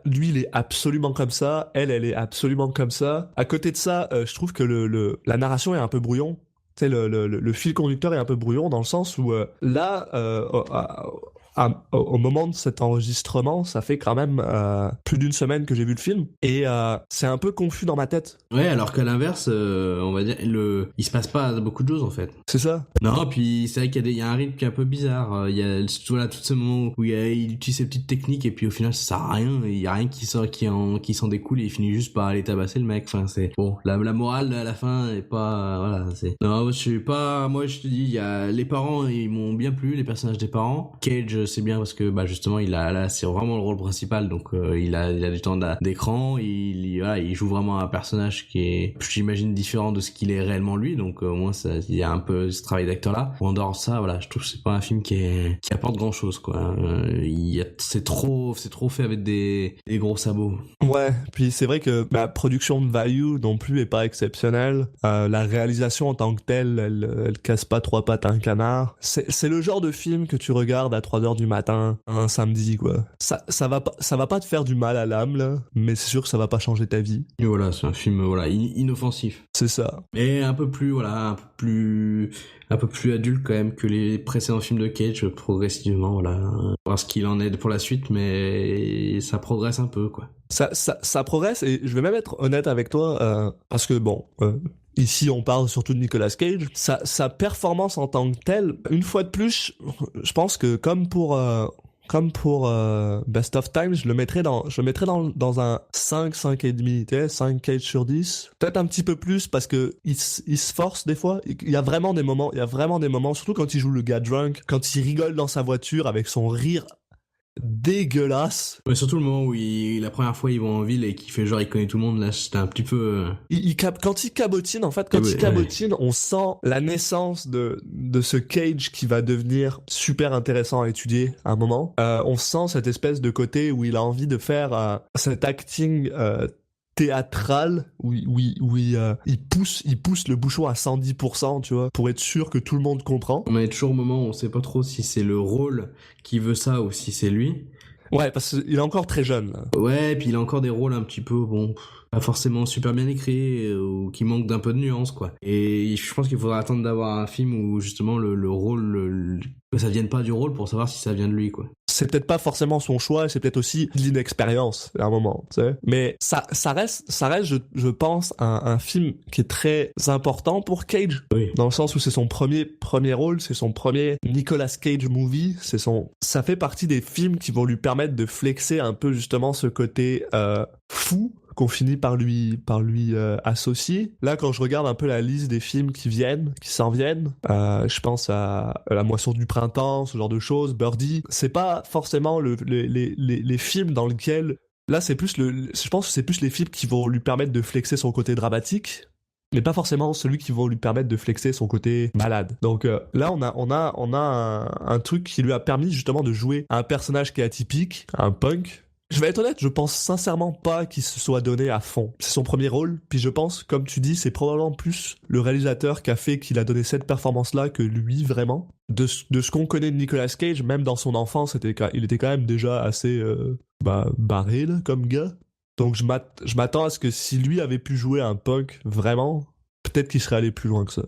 lui, il est absolument comme ça, elle est absolument comme ça. À côté de ça, je trouve que la narration est un peu brouillon. Tu sais, le fil conducteur est un peu brouillon dans le sens où au moment de cet enregistrement, ça fait quand même plus d'une semaine que j'ai vu le film et c'est un peu confus dans ma tête. Ouais, alors qu'à l'inverse, on va dire, il se passe pas beaucoup de choses en fait. C'est ça. Non, puis c'est vrai qu'il y a un rythme qui est un peu bizarre. Il y a tout ce moment où il utilise ses petites techniques et puis au final ça sert à rien. Il y a rien qui s'en découle et il finit juste par aller tabasser le mec. Enfin, c'est bon. La morale à la fin est pas voilà. C'est non, je suis pas. Moi, je te dis, il y a les parents, ils m'ont bien plu, les personnages des parents. Cage, c'est bien parce que justement c'est vraiment le rôle principal, donc il a du temps d'écran, il joue vraiment un personnage qui est, j'imagine, différent de ce qu'il est réellement lui, donc au moins il y a un peu ce travail d'acteur là. En dehors de ça, voilà, je trouve que c'est pas un film qui apporte grand chose quoi. C'est trop fait avec des gros sabots. Ouais, puis c'est vrai que la production de value non plus est pas exceptionnelle. La réalisation en tant que telle, elle casse pas trois pattes à un canard. C'est le genre de film que tu regardes à 3h du matin, un samedi, quoi. Ça va pas te faire du mal à l'âme, là, mais c'est sûr que ça va pas changer ta vie. Et voilà, c'est un film, inoffensif. C'est ça. Mais un peu plus adulte quand même que les précédents films de Cage, progressivement, voilà. Voir ce qu'il en est pour la suite, mais ça progresse un peu, quoi. Ça progresse, et je vais même être honnête avec toi, parce que bon, ici on parle surtout de Nicolas Cage, sa performance en tant que telle, une fois de plus, je pense que comme pour Best of Time, je le mettrais dans un 5,5 tu sais, 5 Cage sur 10. Peut-être un petit peu plus parce que il se force des fois. Il y a vraiment des moments, surtout quand il joue le gars drunk, quand il rigole dans sa voiture avec son rire dégueulasse. Ouais, surtout le moment où la première fois ils vont en ville et qu'il fait genre il connaît tout le monde, là c'était un petit peu... Quand il cabotine, on sent la naissance de ce Cage qui va devenir super intéressant à étudier à un moment. On sent cette espèce de côté où il a envie de faire cet acting théâtral où il pousse le bouchon à 110%, tu vois, pour être sûr que tout le monde comprend. On est toujours au moment où on sait pas trop si c'est le rôle qui veut ça ou si c'est lui. Ouais, parce qu'il est encore très jeune, là. Ouais, et puis il a encore des rôles un petit peu, bon, pas forcément super bien écrits, ou qui manquent d'un peu de nuance, quoi. Et je pense qu'il faudra attendre d'avoir un film où justement le rôle, que ça vienne pas du rôle pour savoir si ça vient de lui, quoi. C'est peut-être pas forcément son choix, c'est peut-être aussi l'inexpérience à un moment, tu sais. Mais ça reste, je pense, un film qui est très important pour Cage. Oui. Dans le sens où c'est son premier rôle, c'est son premier Nicolas Cage movie, ça fait partie des films qui vont lui permettre de flexer un peu justement ce côté fou qu'on finit par lui associer. Là, quand je regarde un peu la liste des films qui s'en viennent, je pense à La Moisson du Printemps, ce genre de choses, Birdie. C'est pas forcément les films dans lesquels... Là, je pense que c'est plus les films qui vont lui permettre de flexer son côté dramatique, mais pas forcément celui qui va lui permettre de flexer son côté malade. Donc là, on a un truc qui lui a permis justement de jouer un personnage qui est atypique, un punk. Je vais être honnête, je pense sincèrement pas qu'il se soit donné à fond. C'est son premier rôle, puis je pense, comme tu dis, c'est probablement plus le réalisateur qui a fait qu'il a donné cette performance-là que lui, vraiment. De ce qu'on connaît de Nicolas Cage, même dans son enfance, il était quand même déjà assez barré, là, comme gars. Donc je m'attends à ce que si lui avait pu jouer un punk, vraiment, peut-être qu'il serait allé plus loin que ça.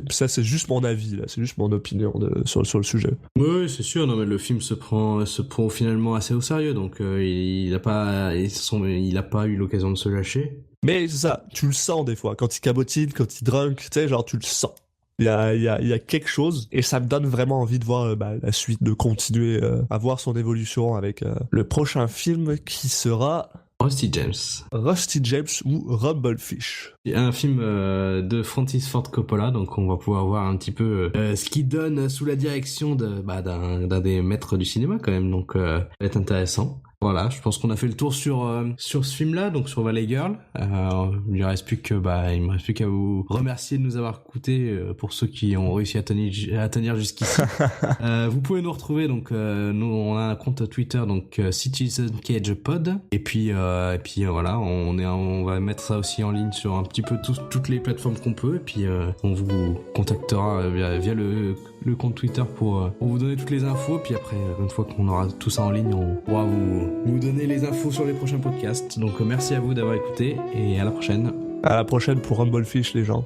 Ça, c'est juste mon avis, là. C'est juste mon opinion sur le sujet. Oui, c'est sûr. Non, mais le film se prend finalement assez au sérieux, donc il a pas eu l'occasion de se lâcher. Mais c'est ça, tu le sens des fois. Quand il cabotine, quand il drunk, tu sais, genre, tu le sens. Il y a quelque chose, et ça me donne vraiment envie de voir la suite, de continuer à voir son évolution avec le prochain film qui sera... Rusty James ou Rumblefish. Un film de Francis Ford Coppola, donc on va pouvoir voir un petit peu ce qu'il donne sous la direction d'un des maîtres du cinéma quand même, donc ça va être intéressant. Voilà, je pense qu'on a fait le tour sur ce film-là, donc sur Valley Girl. Il me reste plus qu'à vous remercier de nous avoir écoutés pour ceux qui ont réussi à tenir jusqu'ici. Vous pouvez nous retrouver, donc nous on a un compte Twitter, donc Citizen Cage Pod. Et puis voilà, on va mettre ça aussi en ligne sur un petit peu toutes les plateformes qu'on peut. Et puis on vous contactera via le compte Twitter pour vous donner toutes les infos. Puis après, une fois qu'on aura tout ça en ligne, on pourra vous donner les infos sur les prochains podcasts. Donc merci à vous d'avoir écouté et à la prochaine. À la prochaine pour Rumblefish, les gens.